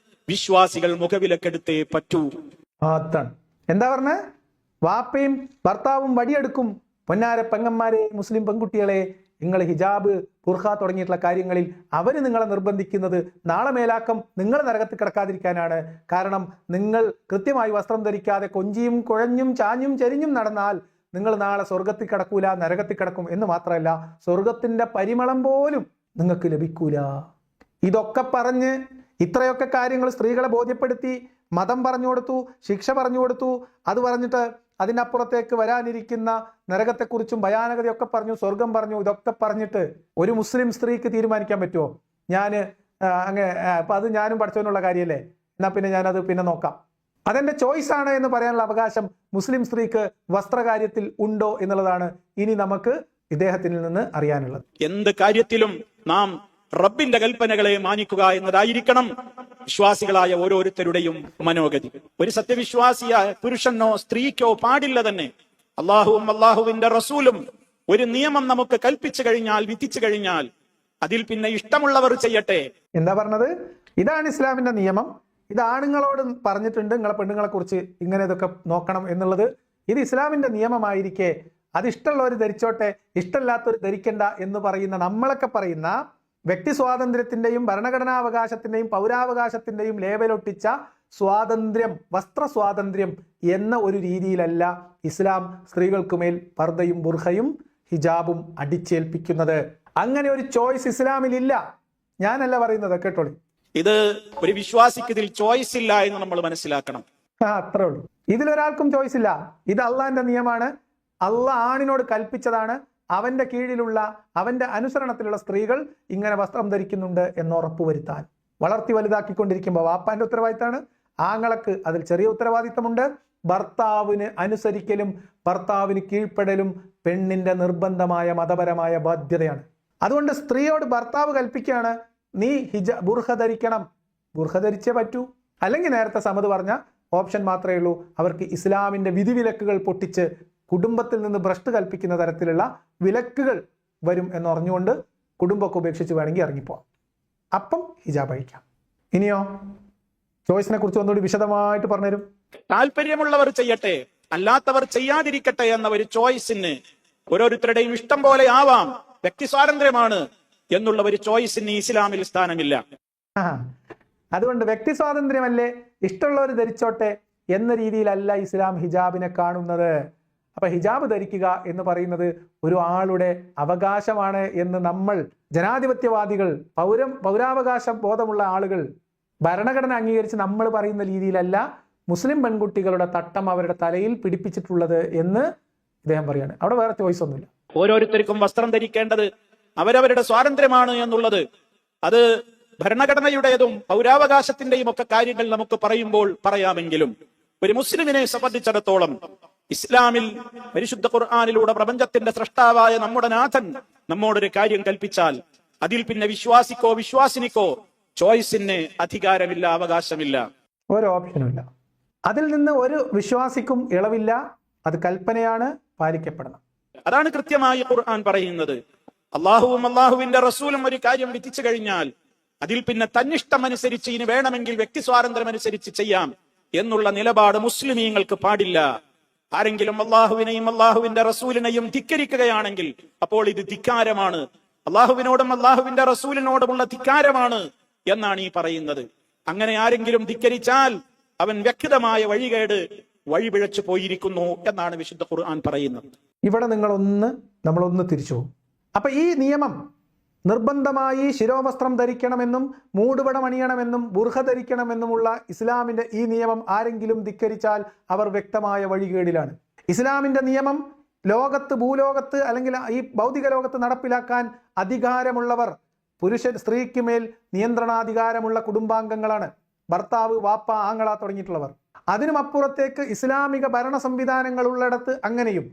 വിശ്വാസികൾ മുഖവിലക്കെടുത്തേ പറ്റൂ. എന്താ പറഞ്ഞേ? വാപ്പയും ഭർത്താവും വടിയെടുക്കും, പൊന്നാര പെങ്ങന്മാരെ, മുസ്ലിം പെൺകുട്ടികളെ, നിങ്ങൾ ഹിജാബ്, ബുർഖ തുടങ്ങിയിട്ടുള്ള കാര്യങ്ങളിൽ അവർ നിങ്ങളെ നിർബന്ധിക്കുന്നത് നാളെ മേലാക്കം നിങ്ങൾ നരകത്തിൽ കിടക്കാതിരിക്കാനാണ്. കാരണം നിങ്ങൾ കൃത്യമായി വസ്ത്രം ധരിക്കാതെ കൊഞ്ചിയും കുഴഞ്ഞും ചാഞ്ഞും ചെരിഞ്ഞും നടന്നാൽ നിങ്ങൾ നാളെ സ്വർഗത്തിൽ കിടക്കൂല, നരകത്തിൽ കിടക്കും എന്ന് മാത്രമല്ല സ്വർഗത്തിന്റെ പരിമളം പോലും നിങ്ങൾക്ക് ലഭിക്കൂല. ഇതൊക്കെ പറഞ്ഞ് ഇത്രയൊക്കെ കാര്യങ്ങൾ സ്ത്രീകളെ ബോധ്യപ്പെടുത്തി മതം പറഞ്ഞു കൊടുത്തു, ശിക്ഷ പറഞ്ഞു കൊടുത്തു. അത് പറഞ്ഞിട്ട് അതിനപ്പുറത്തേക്ക് വരാനിരിക്കുന്ന നരകത്തെക്കുറിച്ചും ഭയാനകതയൊക്കെ പറഞ്ഞു, സ്വർഗം പറഞ്ഞു. ഇതൊക്കെ പറഞ്ഞിട്ട് ഒരു മുസ്ലിം സ്ത്രീക്ക് തീരുമാനിക്കാൻ പറ്റുമോ അപ്പൊ അത് ഞാനും പഠിച്ചവനുള്ള കാര്യമല്ലേ, എന്നാ പിന്നെ ഞാനത് പിന്നെ നോക്കാം, അതെന്റെ ചോയ്സ് ആണ് എന്ന് പറയാനുള്ള അവകാശം മുസ്ലിം സ്ത്രീക്ക് വസ്ത്രകാര്യത്തിൽ ഉണ്ടോ എന്നുള്ളതാണ് ഇനി നമുക്ക് ഇദ്ദേഹത്തിൽ നിന്ന് അറിയാനുള്ളത്. എന്ത് കാര്യത്തിലും നാം റബ്ബിന്റെ കൽപ്പനകളെ മാനിക്കുക എന്നതായിരിക്കണം വിശ്വാസികളായ ഓരോരുത്തരുടെയും മനോഗതി. ഒരു സത്യവിശ്വാസിയായ പുരുഷനോ സ്ത്രീക്കോ പാടില്ല തന്നെ അള്ളാഹുവും അള്ളാഹുവിന്റെ റസൂലും ഒരു നിയമം നമുക്ക് കൽപ്പിച്ചു കഴിഞ്ഞാൽ, വിധിച്ചു കഴിഞ്ഞാൽ അതിൽ പിന്നെ ഇഷ്ടമുള്ളവർ ചെയ്യട്ടെ. എന്താ പറഞ്ഞത്? ഇതാണ് ഇസ്ലാമിന്റെ നിയമം, ഇത് ആണുങ്ങളോട് പറഞ്ഞിട്ടുണ്ട്, നിങ്ങളെ പെണ്ണുങ്ങളെ കുറിച്ച് ഇങ്ങനെ ഇതൊക്കെ നോക്കണം എന്നുള്ളത്. ഇത് ഇസ്ലാമിന്റെ നിയമമായിരിക്കെ അത് ഇഷ്ടമുള്ളവർ ധരിച്ചോട്ടെ, ഇഷ്ടമില്ലാത്തവർ ധരിക്കണ്ട എന്ന് പറയുന്ന നമ്മളൊക്കെ പറയുന്ന വ്യക്തി സ്വാതന്ത്ര്യത്തിന്റെയും ഭരണഘടനാവകാശത്തിന്റെയും പൗരാവകാശത്തിന്റെയും ലേബലൊട്ടിച്ച സ്വാതന്ത്ര്യം, വസ്ത്ര സ്വാതന്ത്ര്യം എന്ന ഒരു രീതിയിലല്ല ഇസ്ലാം സ്ത്രീകൾക്കുമേൽ പർദ്ദയും ബുർഖയും ഹിജാബും അടിച്ചേൽപ്പിക്കുന്നത്. അങ്ങനെ ഒരു ചോയ്സ് ഇസ്ലാമിലില്ല. ഞാനല്ല പറയുന്നത്, കേട്ടോളി. ഇത് ഒരു വിശ്വാസിക്ക് ഇതിൽ ചോയ്സ് ഇല്ല എന്ന് നമ്മൾ മനസ്സിലാക്കണം. അത്രേ ഉള്ളൂ. ഇതിലൊരാൾക്കും ചോയ്സ് ഇല്ല. ഇത് അള്ളാന്റെ നിയമമാണ്. അള്ളാഹ് ആണിനോട് കൽപ്പിച്ചതാണ്. അവന്റെ കീഴിലുള്ള, അവന്റെ അനുസരണത്തിലുള്ള സ്ത്രീകൾ ഇങ്ങനെ വസ്ത്രം ധരിക്കുന്നുണ്ട് എന്ന് ഉറപ്പുവരുത്താൻ. വളർത്തി വലുതാക്കിക്കൊണ്ടിരിക്കുമ്പോൾ വാപ്പാന്റെ ഉത്തരവാദിത്തമാണ്. ആങ്ങളക്ക് അതിൽ ചെറിയ ഉത്തരവാദിത്തമുണ്ട്. ഭർത്താവിന് അനുസരിക്കലും ഭർത്താവിന് കീഴ്പ്പെടലും പെണ്ണിന്റെ നിർബന്ധമായ മതപരമായ ബാധ്യതയാണ്. അതുകൊണ്ട് സ്ത്രീയോട് ഭർത്താവ് കൽപ്പിക്കുകയാണ്, നീ ബുർഖ ധരിക്കണം, ബുർഖ ധരിച്ചേ പറ്റൂ. അല്ലെങ്കിൽ നേരത്തെ സമത് പറഞ്ഞ ഓപ്ഷൻ മാത്രമേ ഉള്ളൂ, അവർക്ക് ഇസ്ലാമിന്റെ വിധിവിലക്കുകൾ പൊട്ടിച്ച് കുടുംബത്തിൽ നിന്ന് ഭ്രഷ്ട് കൽപ്പിക്കുന്ന തരത്തിലുള്ള വിലക്കുകൾ വരും എന്നറിഞ്ഞുകൊണ്ട് കുടുംബമൊക്കെ ഉപേക്ഷിച്ച് വേണമെങ്കിൽ ഇറങ്ങിപ്പോവാം. അപ്പം ഹിജാബ് അഴിക്കാം. ഇനിയോ ചോയ്സിനെ കുറിച്ച് ഒന്നുകൂടി വിശദമായിട്ട് പറഞ്ഞുതരും. താല്പര്യമുള്ളവർ ചെയ്യട്ടെ, അല്ലാത്തവർ ചെയ്യാതിരിക്കട്ടെ എന്ന ഒരു ചോയ്സിന് ഓരോരുത്തരുടെയും ഇഷ്ടം പോലെ ആവാം, വ്യക്തി സ്വാതന്ത്ര്യമാണ് എന്നുള്ള ഒരു ചോയ്സിന് ഇസ്ലാമിൽ സ്ഥാനമില്ല. അതുകൊണ്ട് വ്യക്തി സ്വാതന്ത്ര്യമല്ലേ, ഇഷ്ടമുള്ളവർ ധരിച്ചോട്ടെ എന്ന രീതിയിലല്ല ഇസ്ലാം ഹിജാബിനെ കാണുന്നത്. അപ്പൊ ഹിജാബ് ധരിക്കുക എന്ന് പറയുന്നത് ഒരു ആളുടെ അവകാശമാണ് എന്ന് നമ്മൾ ജനാധിപത്യവാദികൾ, പൗരാവകാശ ബോധമുള്ള ആളുകൾ, ഭരണഘടന അംഗീകരിച്ച് നമ്മൾ പറയുന്ന രീതിയിലല്ല മുസ്ലിം പെൺകുട്ടികളുടെ തട്ടം അവരുടെ തലയിൽ പിടിപ്പിച്ചിട്ടുള്ളത് എന്ന് ഇദ്ദേഹം പറയാണ്. അവിടെ വേറെ ചോയ്സ് ഒന്നുമില്ല. ഓരോരുത്തർക്കും വസ്ത്രം ധരിക്കേണ്ടത് അവരവരുടെ സ്വാതന്ത്ര്യമാണ് എന്നുള്ളത് അത് ഭരണഘടനയുടേതും പൗരാവകാശത്തിന്റെയും ഒക്കെ കാര്യങ്ങൾ നമുക്ക് പറയുമ്പോൾ പറയാമെങ്കിലും ഒരു മുസ്ലിമിനെ സംബന്ധിച്ചിടത്തോളം ഇസ്ലാമിൽ പരിശുദ്ധ ഖുർആനിലൂടെ പ്രപഞ്ചത്തിന്റെ സൃഷ്ടാവായ നമ്മുടെ നാഥൻ നമ്മോടൊരു കാര്യം കൽപ്പിച്ചാൽ അതിൽ പിന്നെ വിശ്വാസിക്കോ വിശ്വാസിനിക്കോ ചോയ്സിന് അധികാരമില്ല, അവകാശമില്ല, ഒരു ഓപ്ഷനുമില്ല. അതിൽ നിന്ന് ഒരു വിശ്വാസിക്കും ഇളവില്ല. അത് കൽപ്പനയാണ്, പാലിക്കപ്പെടണം. അതാണ് കൃത്യമായി ഖുർആൻ പറയുന്നത്. അള്ളാഹുവും അള്ളാഹുവിന്റെ റസൂലും ഒരു കാര്യം വിധിച്ചു കഴിഞ്ഞാൽ അതിൽ പിന്നെ തന്നിഷ്ടം അനുസരിച്ച് ഇനി വേണമെങ്കിൽ വ്യക്തി സ്വാതന്ത്ര്യം അനുസരിച്ച് ചെയ്യാം എന്നുള്ള നിലപാട് മുസ്ലിമീങ്ങൾക്ക് പാടില്ല. ആരെങ്കിലും അള്ളാഹുവിനെയും അള്ളാഹുവിന്റെ റസൂലിനെയും ധിക്കരിക്കുകയാണെങ്കിൽ അപ്പോൾ ഇത് ധിക്കാരമാണ്, അള്ളാഹുവിനോടും അള്ളാഹുവിന്റെ റസൂലിനോടുമുള്ള ധിക്കാരമാണ് എന്നാണ് ഈ പറയുന്നത്. അങ്ങനെ ആരെങ്കിലും ധിക്കരിച്ചാൽ അവൻ വ്യക്തമായ വഴികേട് വഴിപിഴച്ചു പോയിരിക്കുന്നു എന്നാണ് വിശുദ്ധ ഖുർആൻ പറയുന്നത്. ഇവിടെ നമ്മളൊന്ന് തിരിച്ചു പോകും. അപ്പൊ ഈ നിയമം നിർബന്ധമായി ശിരോവസ്ത്രം ധരിക്കണമെന്നും മൂടുപടം അണിയണമെന്നും ബുർഖ ധരിക്കണമെന്നുമുള്ള ഇസ്ലാമിന്റെ ഈ നിയമം ആരെങ്കിലും ധിക്കരിച്ചാൽ അവർ വ്യക്തമായ വഴികേടിലാണ്. ഇസ്ലാമിന്റെ നിയമം ഭൂലോകത്ത് അല്ലെങ്കിൽ ഈ ഭൗതിക ലോകത്ത് നടപ്പിലാക്കാൻ അധികാരമുള്ളവർ സ്ത്രീക്ക് മേൽ നിയന്ത്രണാധികാരമുള്ള കുടുംബാംഗങ്ങളാണ്. ഭർത്താവ്, വാപ്പ, ആങ്ങള തുടങ്ങിയിട്ടുള്ളവർ. അതിനുമപ്പുറത്തേക്ക് ഇസ്ലാമിക ഭരണ സംവിധാനങ്ങൾ ഉള്ളിടത്ത് അങ്ങനെയും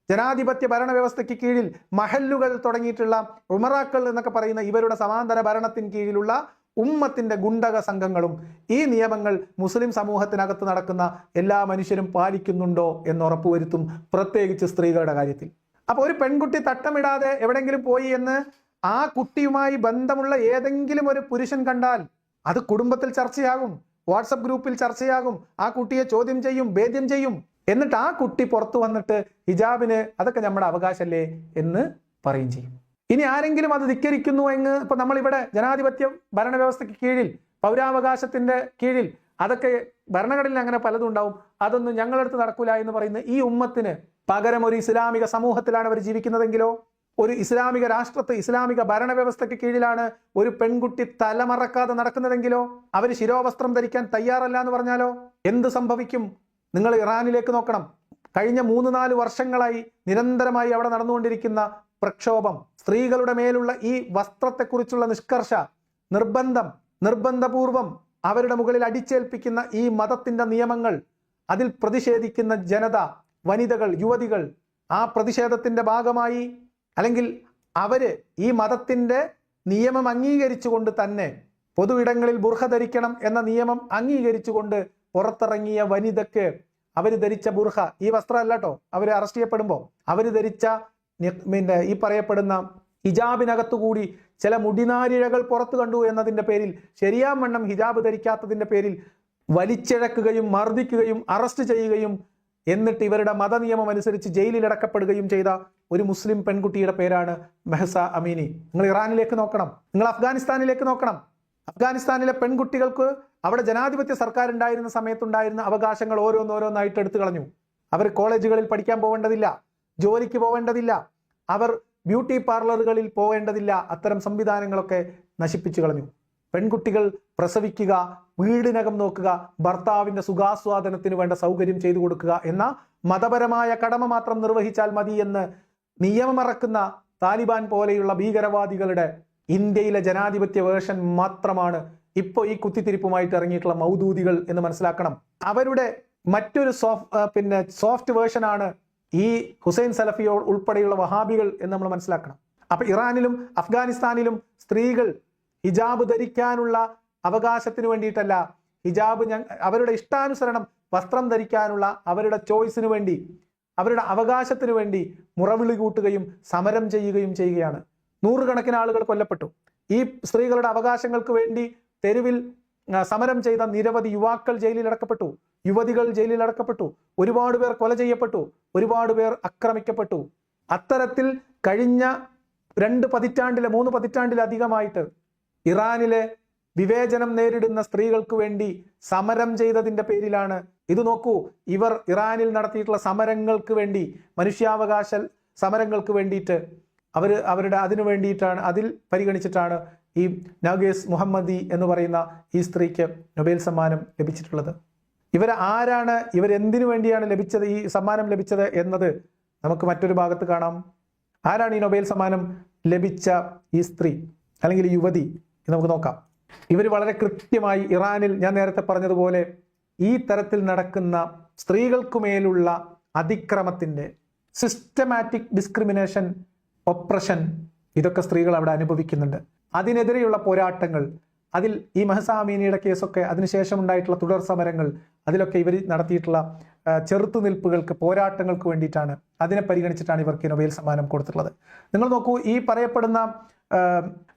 ജനാധിപത്യ ഭരണവ്യവസ്ഥയ്ക്ക് കീഴിൽ മഹല്ലുകൾ തുടങ്ങിയിട്ടുള്ള ഉമറാക്കൾ എന്നൊക്കെ പറയുന്ന ഇവരുടെ സമാന്തര ഭരണത്തിന് കീഴിലുള്ള ഉമ്മത്തിന്റെ ഗുണ്ടക സംഘങ്ങളും ഈ നിയമങ്ങൾ മുസ്ലിം സമൂഹത്തിനകത്ത് നടക്കുന്ന എല്ലാ മനുഷ്യരും പാലിക്കുന്നുണ്ടോ എന്ന് ഉറപ്പുവരുത്തും, പ്രത്യേകിച്ച് സ്ത്രീകളുടെ കാര്യത്തിൽ. അപ്പൊ ഒരു പെൺകുട്ടി തട്ടമിടാതെ എവിടെങ്കിലും പോയി എന്ന് ആ കുട്ടിയുമായി ബന്ധമുള്ള ഏതെങ്കിലും ഒരു പുരുഷൻ കണ്ടാൽ അത് കുടുംബത്തിൽ ചർച്ചയാകും, വാട്സപ്പ് ഗ്രൂപ്പിൽ ചർച്ചയാകും, ആ കുട്ടിയെ ചോദ്യം ചെയ്യും, ഭേദ്യം ചെയ്യും. എന്നിട്ട് ആ കുട്ടി പുറത്തു വന്നിട്ട് ഹിജാബിന് അതൊക്കെ നമ്മുടെ അവകാശമല്ലേ എന്ന് പറയും ചെയ്യും. ഇനി ആരെങ്കിലും അത് ധിക്കരിക്കുന്നു എന്ന് ഇപ്പൊ നമ്മളിവിടെ ജനാധിപത്യ ഭരണവ്യവസ്ഥയ്ക്ക് കീഴിൽ പൗരാവകാശത്തിന്റെ കീഴിൽ അതൊക്കെ ഭരണഘടനയിൽ അങ്ങനെ പലതും ഉണ്ടാവും, അതൊന്നും ഞങ്ങളടുത്ത് നടക്കൂല എന്ന് പറയുന്ന ഈ ഉമ്മത്തിന് പകരം ഒരു ഇസ്ലാമിക സമൂഹത്തിലാണ് അവർ ജീവിക്കുന്നതെങ്കിലോ, ഒരു ഇസ്ലാമിക രാഷ്ട്രത്ത് ഇസ്ലാമിക ഭരണവ്യവസ്ഥയ്ക്ക് കീഴിലാണ് ഒരു പെൺകുട്ടി തലമറക്കാതെ നടക്കുന്നതെങ്കിലോ, അവർ ശിരോവസ്ത്രം ധരിക്കാൻ തയ്യാറല്ല എന്ന് പറഞ്ഞാലോ എന്ത് സംഭവിക്കും? നിങ്ങൾ ഇറാനിലേക്ക് നോക്കണം. കഴിഞ്ഞ 3-4 വർഷങ്ങളായി നിരന്തരമായി അവിടെ നടന്നുകൊണ്ടിരിക്കുന്ന പ്രക്ഷോഭം, സ്ത്രീകളുടെ മേലുള്ള ഈ വസ്ത്രത്തെക്കുറിച്ചുള്ള നിഷ്കർഷ, നിർബന്ധപൂർവം അവരുടെ മുകളിൽ അടിച്ചേൽപ്പിക്കുന്ന ഈ മതത്തിന്റെ നിയമങ്ങൾ, അതിൽ പ്രതിഷേധിക്കുന്ന ജനത, വനിതകൾ, യുവതികൾ, ആ പ്രതിഷേധത്തിന്റെ ഭാഗമായി അല്ലെങ്കിൽ അവര് ഈ മതത്തിന്റെ നിയമം അംഗീകരിച്ചുകൊണ്ട് തന്നെ പൊതു ഇടങ്ങളിൽ ബുർഖ ധരിക്കണം എന്ന നിയമം അംഗീകരിച്ചുകൊണ്ട് പുറത്തിറങ്ങിയ വനിതക്ക് അവര് ധരിച്ച ബുർഖ, ഈ വസ്ത്രം അല്ല കേട്ടോ, അവര് അറസ്റ്റ് ചെയ്യപ്പെടുമ്പോൾ അവര് ധരിച്ച ഈ പറയപ്പെടുന്ന ഹിജാബിനകത്തുകൂടി ചില മുടിനാരിഴകൾ പുറത്തു കണ്ടു എന്നതിന്റെ പേരിൽ, ശരിയാവണ്ണം ഹിജാബ് ധരിക്കാത്തതിന്റെ പേരിൽ വലിച്ചിഴക്കുകയും മർദ്ദിക്കുകയും അറസ്റ്റ് ചെയ്യുകയും എന്നിട്ട് ഇവരുടെ മതനിയമം അനുസരിച്ച് ജയിലിലടക്കപ്പെടുകയും ചെയ്ത ഒരു മുസ്ലിം പെൺകുട്ടിയുടെ പേരാണ് മെഹ്സ അമീനി. നിങ്ങൾ ഇറാനിലേക്ക് നോക്കണം, നിങ്ങൾ അഫ്ഗാനിസ്ഥാനിലേക്ക് നോക്കണം. അഫ്ഗാനിസ്ഥാനിലെ പെൺകുട്ടികൾക്ക് അവിടെ ജനാധിപത്യ സർക്കാർ ഉണ്ടായിരുന്ന സമയത്തുണ്ടായിരുന്ന അവകാശങ്ങൾ ഓരോന്നോരോന്നായിട്ട് എടുത്തു കളഞ്ഞു. അവർ കോളേജുകളിൽ പഠിക്കാൻ പോവേണ്ടതില്ല, ജോലിക്ക് പോവേണ്ടതില്ല, അവർ ബ്യൂട്ടി പാർലറുകളിൽ പോവേണ്ടതില്ല. അത്തരം സംവിധാനങ്ങളൊക്കെ നശിപ്പിച്ചു കളഞ്ഞു. പെൺകുട്ടികൾ പ്രസവിക്കുക, വീടിനകം നോക്കുക, ഭർത്താവിന്റെ സുഖാസ്വാദനത്തിന് വേണ്ട സൗകര്യം ചെയ്തു കൊടുക്കുക എന്ന മതപരമായ കടമ മാത്രം നിർവഹിച്ചാൽ മതി എന്ന് നിയമമിറക്കുന്ന താലിബാൻ പോലെയുള്ള ഭീകരവാദികളുടെ ഇന്ത്യയിലെ ജനാധിപത്യ വേർഷൻ മാത്രമാണ് ഇപ്പോൾ ഈ കുത്തിത്തിരിപ്പുമായിട്ട് ഇറങ്ങിയിട്ടുള്ള മൗദൂദികൾ എന്ന് മനസ്സിലാക്കണം. അവരുടെ മറ്റൊരു സോഫ്റ്റ് വേർഷനാണ് ഈ ഹുസൈൻ സലഫിയോ ഉൾപ്പെടെയുള്ള വഹാബികൾ എന്ന് നമ്മൾ മനസ്സിലാക്കണം. അപ്പൊ ഇറാനിലും അഫ്ഗാനിസ്ഥാനിലും സ്ത്രീകൾ ഹിജാബ് ധരിക്കാനുള്ള അവകാശത്തിന് വേണ്ടിയിട്ടല്ല, ഹിജാബ് അവരുടെ ഇഷ്ടാനുസരണം വസ്ത്രം ധരിക്കാനുള്ള അവരുടെ ചോയ്സിന് വേണ്ടി, അവരുടെ അവകാശത്തിന് വേണ്ടി മുറവിളി കൂട്ടുകയും സമരം ചെയ്യുകയാണ്. 100 കണക്കിന് ആളുകൾ കൊല്ലപ്പെട്ടു. ഈ സ്ത്രീകളുടെ അവകാശങ്ങൾക്ക് വേണ്ടി തെരുവിൽ സമരം ചെയ്ത നിരവധി യുവാക്കൾ ജയിലിലടക്കപ്പെട്ടു, യുവതികൾ ജയിലിലടക്കപ്പെട്ടു, ഒരുപാട് പേർ കൊല ചെയ്യപ്പെട്ടു, ഒരുപാട് പേർ ആക്രമിക്കപ്പെട്ടു. അത്തരത്തിൽ കഴിഞ്ഞ 3 പതിറ്റാണ്ടിലധികമായിട്ട് ഇറാനിലെ വിവേചനം നേരിടുന്ന സ്ത്രീകൾക്ക് വേണ്ടി സമരം ചെയ്തതിന്റെ പേരിലാണ് ഇത്. നോക്കൂ, ഇവർ ഇറാനിൽ നടത്തിയിട്ടുള്ള സമരങ്ങൾക്ക് വേണ്ടി, മനുഷ്യാവകാശ സമരങ്ങൾക്ക് വേണ്ടിയിട്ട് അവരുടെ അതിനു വേണ്ടിയിട്ടാണ്, അതിൽ പരിഗണിച്ചിട്ടാണ് ഈ നഗേസ് മുഹമ്മദി എന്ന് പറയുന്ന ഈ സ്ത്രീക്ക് നൊബേൽ സമ്മാനം ലഭിച്ചിട്ടുള്ളത്. ആരാണ്, ഇവരെന്തിനു വേണ്ടിയാണ് ഈ സമ്മാനം ലഭിച്ചത് എന്നത് നമുക്ക് മറ്റൊരു ഭാഗത്ത് കാണാം. ആരാണ് ഈ നൊബേൽ സമ്മാനം ലഭിച്ച ഈ സ്ത്രീ അല്ലെങ്കിൽ യുവതി നമുക്ക് നോക്കാം. ഇവർ വളരെ കൃത്യമായി ഇറാനിൽ ഞാൻ നേരത്തെ പറഞ്ഞതുപോലെ ഈ തരത്തിൽ നടക്കുന്ന സ്ത്രീകൾക്കുമേലുള്ള അതിക്രമത്തിന്റെ സിസ്റ്റമാറ്റിക് ഡിസ്ക്രിമിനേഷൻ, ഒപ്രഷൻ, ഇതൊക്കെ സ്ത്രീകൾ അവിടെ അനുഭവിക്കുന്നുണ്ട്. അതിനെതിരെയുള്ള പോരാട്ടങ്ങൾ, അതിൽ ഈ മെഹ്സ അമീനിയുടെ കേസൊക്കെ, അതിനുശേഷം ഉണ്ടായിട്ടുള്ള തുടർ സമരങ്ങൾ, അതിലൊക്കെ ഇവർ നടത്തിയിട്ടുള്ള ചെറുത്തുനിൽപ്പുകൾക്ക്, പോരാട്ടങ്ങൾക്ക് വേണ്ടിയിട്ടാണ്, അതിനെ പരിഗണിച്ചിട്ടാണ് ഇവർക്ക് നൊബേൽ സമ്മാനം കൊടുത്തിട്ടുള്ളത്. നിങ്ങൾ നോക്കൂ, ഈ പറയപ്പെടുന്ന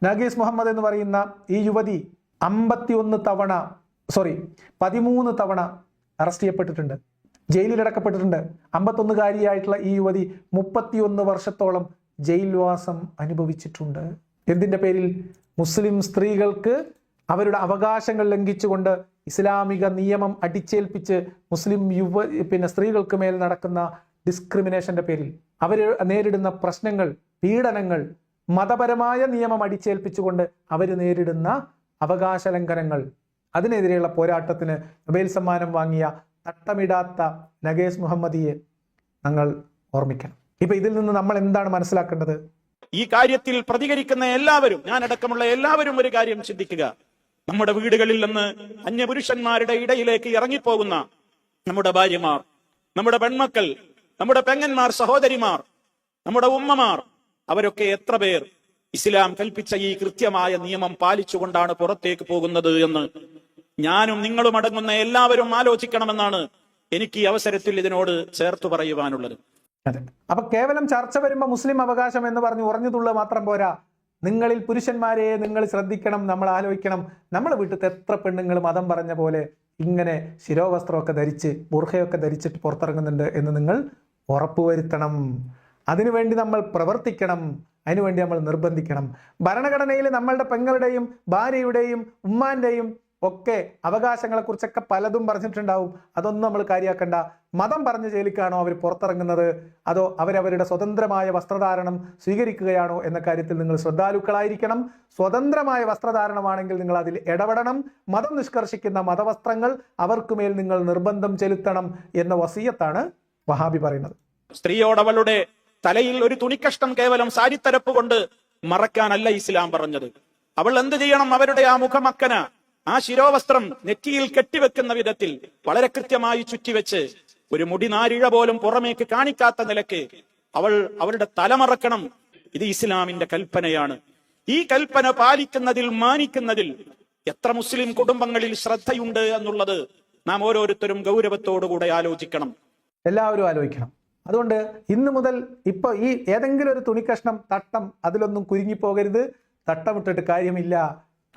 നഗീസ് മുഹമ്മദ് എന്ന് പറയുന്ന ഈ യുവതി 13 തവണ അറസ്റ്റ് ചെയ്യപ്പെട്ടിട്ടുണ്ട്, ജയിലിലടക്കപ്പെട്ടിട്ടുണ്ട്. 51-കാരിയായിട്ടുള്ള ഈ യുവതി 31 വർഷത്തോളം ജയിൽവാസം അനുഭവിച്ചിട്ടുണ്ട്. എന്തിന്റെ പേരിൽ? മുസ്ലിം സ്ത്രീകൾക്ക് അവരുടെ അവകാശങ്ങൾ ലംഘിച്ചുകൊണ്ട് ഇസ്ലാമിക നിയമം അടിച്ചേൽപ്പിച്ച് മുസ്ലിം സ്ത്രീകൾക്ക് മേൽ നടക്കുന്ന ഡിസ്ക്രിമിനേഷന്റെ പേരിൽ അവർ നേരിടുന്ന പ്രശ്നങ്ങൾ, പീഡനങ്ങൾ, മതപരമായ നിയമം അടിച്ചേൽപ്പിച്ചുകൊണ്ട് അവർ നേരിടുന്ന അവകാശ ലംഘനങ്ങൾ, അതിനെതിരെയുള്ള പോരാട്ടത്തിന് നൊബേൽ സമ്മാനം വാങ്ങിയ തട്ടമിടാത്ത നഗേസ് മുഹമ്മദിയെ ഞങ്ങൾ ഓർമ്മിക്കണം. ഇപ്പൊ ഇതിൽ നിന്ന് നമ്മൾ എന്താണ് മനസ്സിലാക്കേണ്ടത്? ഈ കാര്യത്തിൽ പ്രതികരിക്കുന്ന എല്ലാവരും, ഞാനടക്കമുള്ള എല്ലാവരും ഒരു കാര്യം ചിന്തിക്കുക. നമ്മുടെ വീടുകളിൽ നിന്ന് അന്യപുരുഷന്മാരുടെ ഇടയിലേക്ക് ഇറങ്ങിപ്പോകുന്ന നമ്മുടെ ഭാര്യമാർ, നമ്മുടെ പെൺമക്കൾ, നമ്മുടെ പെങ്ങന്മാർ, സഹോദരിമാർ, നമ്മുടെ ഉമ്മമാർ, അവരൊക്കെ എത്ര പേർ ഇസ്ലാം കൽപ്പിച്ച ഈ കൃത്യമായ നിയമം പാലിച്ചുകൊണ്ടാണ് പുറത്തേക്ക് പോകുന്നത് എന്ന് ഞാനും നിങ്ങളും അടങ്ങുന്ന എല്ലാവരും ആലോചിക്കണമെന്നാണ് എനിക്ക് ഈ അവസരത്തിൽ ഇതിനോട് ചേർത്ത് പറയുവാനുള്ളത്. അതെ, അപ്പൊ കേവലം ചർച്ച വരുമ്പോൾ മുസ്ലിം അവകാശം എന്ന് പറഞ്ഞ് ഉറഞ്ഞുതുള്ള മാത്രം പോരാ. നിങ്ങളിൽ പുരുഷന്മാരെ നിങ്ങൾ ശ്രദ്ധിക്കണം, നമ്മൾ ആലോചിക്കണം. നമ്മളെ വീട്ടിലത്തെ എത്ര പെണ്ണുങ്ങൾ മതം പറഞ്ഞ പോലെ ഇങ്ങനെ ശിരോവസ്ത്രമൊക്കെ ധരിച്ച് ബുർഖയൊക്കെ ധരിച്ചിട്ട് പുറത്തിറങ്ങുന്നുണ്ട് എന്ന് നിങ്ങൾ ഉറപ്പുവരുത്തണം. അതിനുവേണ്ടി നമ്മൾ പ്രവർത്തിക്കണം, അതിനുവേണ്ടി നമ്മൾ നിർബന്ധിക്കണം. ഭരണഘടനയിൽ നമ്മളുടെ പെങ്ങളുടെയും ഭാര്യയുടെയും ഉമ്മാന്റെയും ഒക്കെ അവകാശങ്ങളെക്കുറിച്ചൊക്കെ പലതും പറഞ്ഞിട്ടുണ്ടാവും. അതൊന്നും നമ്മൾ കാര്യമാക്കണ്ട. മതം പറഞ്ഞ ജയിലിക്കാണോ അവർ പുറത്തിറങ്ങുന്നത്, അതോ അവരവരുടെ സ്വതന്ത്രമായ വസ്ത്രധാരണം സ്വീകരിക്കുകയാണോ എന്ന കാര്യത്തിൽ നിങ്ങൾ ശ്രദ്ധാലുക്കളായിരിക്കണം. സ്വതന്ത്രമായ വസ്ത്രധാരണമാണെങ്കിൽ നിങ്ങൾ അതിൽ ഇടപെടണം. മതം നിഷ്കർഷിക്കുന്ന മതവസ്ത്രങ്ങൾ അവർക്കുമേൽ നിങ്ങൾ നിർബന്ധം ചെലുത്തണം എന്ന വസിയത്താണ് വഹാബി പറയുന്നത്. സ്ത്രീയോട് അവളുടെ തലയിൽ ഒരു തുണിക്കഷ്ണം കേവലം സാരിത്തരപ്പ് കൊണ്ട് മറക്കാനല്ല ഇസ്ലാം പറഞ്ഞത്. അവൾ എന്ത് ചെയ്യണം? അവരുടെ ആ മുഖമക്കന, ആ ശിരോവസ്ത്രം നെറ്റിയിൽ കെട്ടിവെക്കുന്ന വിധത്തിൽ വളരെ കൃത്യമായി ചുറ്റിവെച്ച് ഒരു മുടിനാരിഴ പോലും പുറമേക്ക് കാണിക്കാത്ത നിലക്ക് അവളുടെ തലമറക്കണം. ഇത് ഇസ്ലാമിന്റെ കൽപ്പനയാണ്. ഈ കൽപ്പന പാലിക്കുന്നതിൽ, മാനിക്കുന്നതിൽ എത്ര മുസ്ലിം കുടുംബങ്ങളിൽ ശ്രദ്ധയുണ്ട് എന്നുള്ളത് നാം ഓരോരുത്തരും ഗൗരവത്തോടുകൂടെ ആലോചിക്കണം. എല്ലാവരും ആലോചിക്കണം. അതുകൊണ്ട് ഇന്ന് മുതൽ ഇപ്പൊ ഈ ഏതെങ്കിലും ഒരു തുണിക്കഷ്ണം, തട്ടം, അതിലൊന്നും കുരുങ്ങിപ്പോകരുത്. തട്ടമിട്ടിട്ട് കാര്യമില്ല.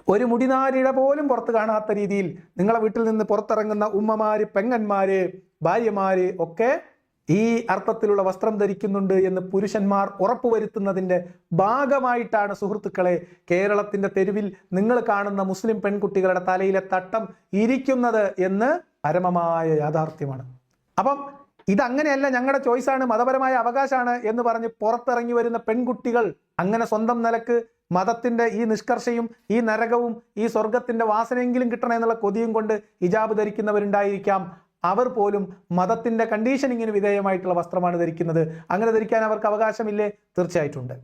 ഒരു മുടിനാരിഴ പോലും പുറത്ത് കാണാത്ത രീതിയിൽ നിങ്ങളെ വീട്ടിൽ നിന്ന് പുറത്തിറങ്ങുന്ന ഉമ്മമാര്, പെങ്ങന്മാര്, ഭാര്യമാര് ഒക്കെ ഈ അർത്ഥത്തിലുള്ള വസ്ത്രം ധരിക്കുന്നുണ്ട് എന്ന് പുരുഷന്മാർ ഉറപ്പുവരുത്തുന്നതിന്റെ ഭാഗമായിട്ടാണ് സുഹൃത്തുക്കളെ കേരളത്തിന്റെ തെരുവിൽ നിങ്ങൾ കാണുന്ന മുസ്ലിം പെൺകുട്ടികളുടെ തലയിലെ തട്ടം ഇരിക്കുന്നത് എന്ന് പരമമായ യാഥാർത്ഥ്യമാണ്. അപ്പം ഇതങ്ങനെയല്ല, ഞങ്ങളുടെ ചോയ്സാണ്, മതപരമായ അവകാശമാണ് എന്ന് പറഞ്ഞ് പുറത്തിറങ്ങി വരുന്ന പെൺകുട്ടികൾ അങ്ങനെ സ്വന്തം നിലക്ക് മതത്തിന്റെ ഈ നിഷ്കർഷയും ഈ നരകവും ഈ സ്വർഗത്തിന്റെ വാസനയെങ്കിലും കിട്ടണം എന്നുള്ള കൊതിയും കൊണ്ട് ഹിജാബ് ധരിക്കുന്നവരുണ്ടായിരിക്കാം. അവർ പോലും മതത്തിന്റെ കണ്ടീഷനിങ്ങിന് വിധേയമായിട്ടുള്ള വസ്ത്രമാണ് ധരിക്കുന്നത്. അങ്ങനെ ധരിക്കാൻ അവർക്ക് അവകാശമില്ലേ? തീർച്ചയായിട്ടുണ്ട്.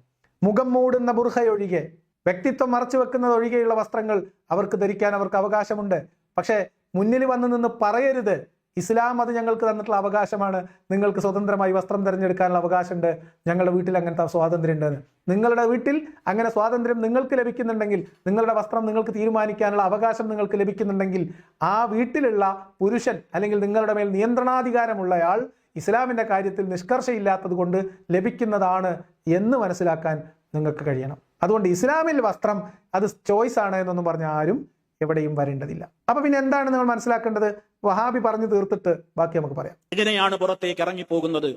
മുഖം മൂടുന്ന ബുർഖയൊഴികെ, വ്യക്തിത്വം മറച്ചു വെക്കുന്നത് ഒഴികെയുള്ള വസ്ത്രങ്ങൾ അവർക്ക് ധരിക്കാൻ അവർക്ക് അവകാശമുണ്ട്. പക്ഷേ മുന്നിൽ വന്ന് നിന്ന് പറയരുത്, ഇസ്ലാം അത് ഞങ്ങൾക്ക് തന്നിട്ടുള്ള അവകാശമാണ്, നിങ്ങൾക്ക് സ്വതന്ത്രമായി വസ്ത്രം തിരഞ്ഞെടുക്കാനുള്ള അവകാശമുണ്ട്, ഞങ്ങളുടെ വീട്ടിൽ അങ്ങനത്തെ സ്വാതന്ത്ര്യം ഉണ്ടെന്ന്. നിങ്ങളുടെ വീട്ടിൽ അങ്ങനെ സ്വാതന്ത്ര്യം നിങ്ങൾക്ക് ലഭിക്കുന്നുണ്ടെങ്കിൽ, നിങ്ങളുടെ വസ്ത്രം നിങ്ങൾക്ക് തീരുമാനിക്കാനുള്ള അവകാശം നിങ്ങൾക്ക് ലഭിക്കുന്നുണ്ടെങ്കിൽ, ആ വീട്ടിലുള്ള പുരുഷൻ അല്ലെങ്കിൽ നിങ്ങളുടെ മേൽ നിയന്ത്രണാധികാരമുള്ളയാൾ ഇസ്ലാമിന്റെ കാര്യത്തിൽ നിഷ്കർഷയില്ലാത്തത് കൊണ്ട് ലഭിക്കുന്നതാണ് എന്ന് മനസ്സിലാക്കാൻ നിങ്ങൾക്ക് കഴിയണം. അതുകൊണ്ട് ഇസ്ലാമിൽ വസ്ത്രം അത് ചോയ്സ് ആണ് എന്നൊന്നും പറഞ്ഞ ആരും എവിടെയും വരേണ്ടതില്ല. അപ്പൊ പിന്നെ എന്താണ് നിങ്ങൾ മനസ്സിലാക്കേണ്ടത്? വഹാബി പറഞ്ഞു തീർത്തിട്ട് ബാക്കി നമുക്ക് പറയാം. എങ്ങനെയാണ് പുറത്തേക്ക് ഇറങ്ങിപ്പോകുന്നത്?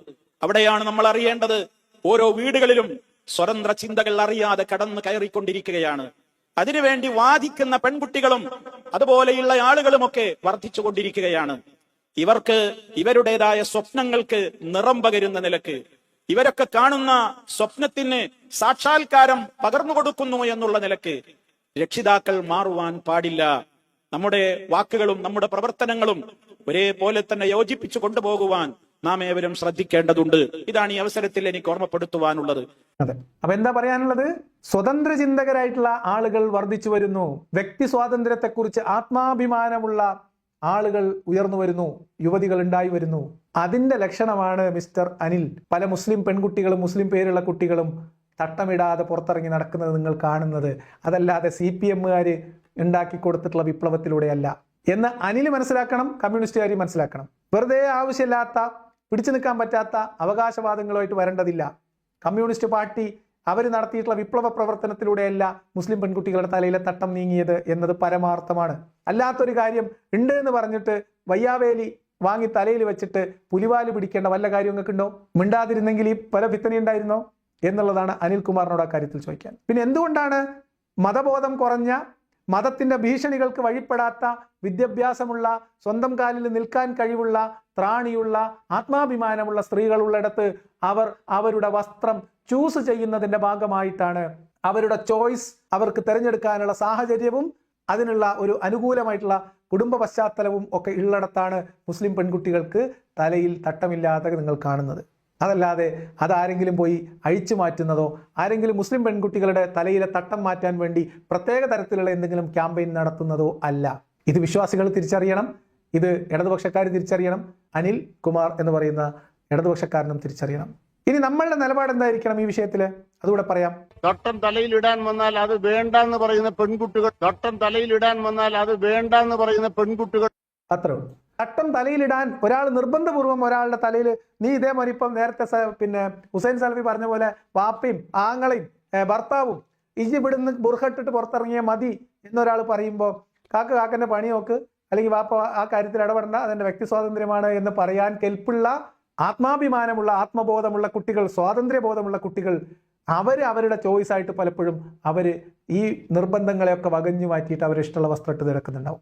അവിടെയാണ് നമ്മൾ അറിയേണ്ടത്. ഓരോ വീടുകളിലും സ്വതന്ത്ര ചിന്തകൾ അറിയാതെ കടന്നു കയറിക്കൊണ്ടിരിക്കുകയാണ്. അതിനുവേണ്ടി വാദിക്കുന്ന പെൺകുട്ടികളും അതുപോലെയുള്ള ആളുകളുമൊക്കെ വർദ്ധിച്ചുകൊണ്ടിരിക്കുകയാണ്. ഇവർക്ക് ഇവരുടേതായ സ്വപ്നങ്ങൾക്ക് നിറം പകരുന്ന നിലക്ക് ഇവരൊക്കെ കാണുന്ന സ്വപ്നത്തിന് സാക്ഷാത്കാരം പകർന്നു കൊടുക്കുന്നു എന്നുള്ള നിലക്ക് രക്ഷിതാക്കൾ മാറുവാൻ പാടില്ല. നമ്മുടെ വാക്കുകളും നമ്മുടെ പ്രവർത്തനങ്ങളും ഒരേപോലെ തന്നെ യോജിപ്പിച്ചു കൊണ്ടുപോകുവാൻ നാം ഏവരും ശ്രദ്ധിക്കേണ്ടതുണ്ട്. ഇതാണ് ഈ അവസരത്തിൽ എനിക്ക് ഓർമ്മപ്പെടുത്തുവാനുള്ളത്. അതെ, അപ്പൊ എന്താ പറയാനുള്ളത്? സ്വതന്ത്ര ചിന്തകരായിട്ടുള്ള ആളുകൾ വർദ്ധിച്ചു വരുന്നു. വ്യക്തി സ്വാതന്ത്ര്യത്തെക്കുറിച്ച് ആത്മാഭിമാനമുള്ള ആളുകൾ ഉയർന്നു വരുന്നു, യുവതികൾ ഉണ്ടായി വരുന്നു. അതിന്റെ ലക്ഷണമാണ് മിസ്റ്റർ അനിൽ പല മുസ്ലിം പെൺകുട്ടികളും മുസ്ലിം പേരുള്ള കുട്ടികളും തട്ടമിടാതെ പുറത്തിറങ്ങി നടക്കുന്നത് നിങ്ങൾ കാണുന്നത്. അതല്ലാതെ CPM-കാർ ഉണ്ടാക്കി കൊടുത്തിട്ടുള്ള വിപ്ലവത്തിലൂടെയല്ല എന്ന് അനിൽ മനസ്സിലാക്കണം, കമ്മ്യൂണിസ്റ്റുകാർ മനസ്സിലാക്കണം. വെറുതെ ആവശ്യമില്ലാത്ത പിടിച്ചു നിൽക്കാൻ പറ്റാത്ത അവകാശവാദങ്ങളുമായിട്ട് വരേണ്ടതില്ല. കമ്മ്യൂണിസ്റ്റ് പാർട്ടി അവർ നടത്തിയിട്ടുള്ള വിപ്ലവ പ്രവർത്തനത്തിലൂടെയല്ല മുസ്ലിം പെൺകുട്ടികളുടെ തലയിലെ തട്ടം നീങ്ങിയത് എന്നത് പരമാർത്ഥമാണ്. അല്ലാത്തൊരു കാര്യം ഉണ്ട് എന്ന് പറഞ്ഞിട്ട് വയ്യാവേലി വാങ്ങി തലയിൽ വെച്ചിട്ട് പുലിവാല് പിടിക്കേണ്ട വല്ല കാര്യം നിങ്ങൾക്ക് ഉണ്ടോ? മിണ്ടാതിരുന്നെങ്കിൽ ഈ പല ഫിത്തന ഉണ്ടായിരുന്നോ എന്നുള്ളതാണ് അനിൽകുമാറിനോട് ആ കാര്യത്തിൽ ചോദിക്കാൻ. പിന്നെ എന്തുകൊണ്ടാണ് മതബോധം കുറഞ്ഞ, മതത്തിന്റെ ഭീഷണികൾക്ക് വഴിപ്പെടാത്ത, വിദ്യാഭ്യാസമുള്ള, സ്വന്തം കാലിൽ നിൽക്കാൻ കഴിവുള്ള, ത്രാണിയുള്ള, ആത്മാഭിമാനമുള്ള സ്ത്രീകളുള്ളിടത്ത് അവർ അവരുടെ വസ്ത്രം ചൂസ് ചെയ്യുന്നതിന്റെ ഭാഗമായിട്ടാണ്, അവരുടെ ചോയ്സ് അവർക്ക് തിരഞ്ഞെടുക്കാനുള്ള സാഹചര്യവും അതിനുള്ള ഒരു അനുകൂലമായിട്ടുള്ള കുടുംബ പശ്ചാത്തലവും ഒക്കെ ഉള്ളിടത്താണ് മുസ്ലിം പെൺകുട്ടികൾക്ക് തലയിൽ തട്ടമില്ലാതെ നിങ്ങൾ കാണുന്നത്. അതല്ലാതെ അതാരെങ്കിലും പോയി അഴിച്ചു മാറ്റുന്നതോ ആരെങ്കിലും മുസ്ലിം പെൺകുട്ടികളുടെ തലയിലെ തട്ടം മാറ്റാൻ വേണ്ടി പ്രത്യേക തരത്തിലുള്ള എന്തെങ്കിലും ക്യാമ്പയിൻ നടത്തുന്നതോ അല്ല. ഇത് വിശ്വാസികൾ തിരിച്ചറിയണം, ഇത് ഇടതുപക്ഷക്കാർ തിരിച്ചറിയണം, അനിൽ കുമാർ എന്ന് പറയുന്ന ഇടതുപക്ഷക്കാരനും തിരിച്ചറിയണം. ഇനി നമ്മളുടെ നിലപാട് എന്തായിരിക്കണം ഈ വിഷയത്തില്? അതുകൂടെ പറയാം. തട്ടം തലയിലിടാൻ വന്നാൽ അത് വേണ്ടെന്ന് പറയുന്ന പെൺകുട്ടികൾ, തട്ടം തലയിലിടാൻ വന്നാൽ അത് വേണ്ടെന്ന് പറയുന്ന പെൺകുട്ടികൾ, അത്രേ ഉള്ളൂ. തട്ടം തലയിലിടാൻ ഒരാൾ നിർബന്ധപൂർവ്വം ഒരാളുടെ തലയിൽ, നീ ഇതേപോലെ ഇപ്പം നേരത്തെ പിന്നെ ഹുസൈൻ സലഫി പറഞ്ഞ പോലെ വാപ്പയും ആങ്ങളെയും ഭർത്താവും ഇവിടുന്ന് ബുർഖട്ടിട്ട് പുറത്തിറങ്ങിയ മതി എന്നൊരാൾ പറയുമ്പോൾ കാക്കന്റെ പണി നോക്ക്, അല്ലെങ്കിൽ വാപ്പ ആ കാര്യത്തിൽ ഇടപെടേണ്ട, അതെന്റെ വ്യക്തി സ്വാതന്ത്ര്യമാണ് എന്ന് പറയാൻ കെൽപ്പുള്ള, ആത്മാഭിമാനമുള്ള, ആത്മബോധമുള്ള കുട്ടികൾ, സ്വാതന്ത്ര്യബോധമുള്ള കുട്ടികൾ അവരുടെ ചോയ്സ് ആയിട്ട് പലപ്പോഴും ഈ നിർബന്ധങ്ങളെയൊക്കെ വകഞ്ഞു മാറ്റിയിട്ട് അവരിഷ്ടമുള്ള വസ്ത്രം ഇട്ട് നടക്കുന്നുണ്ടാവും.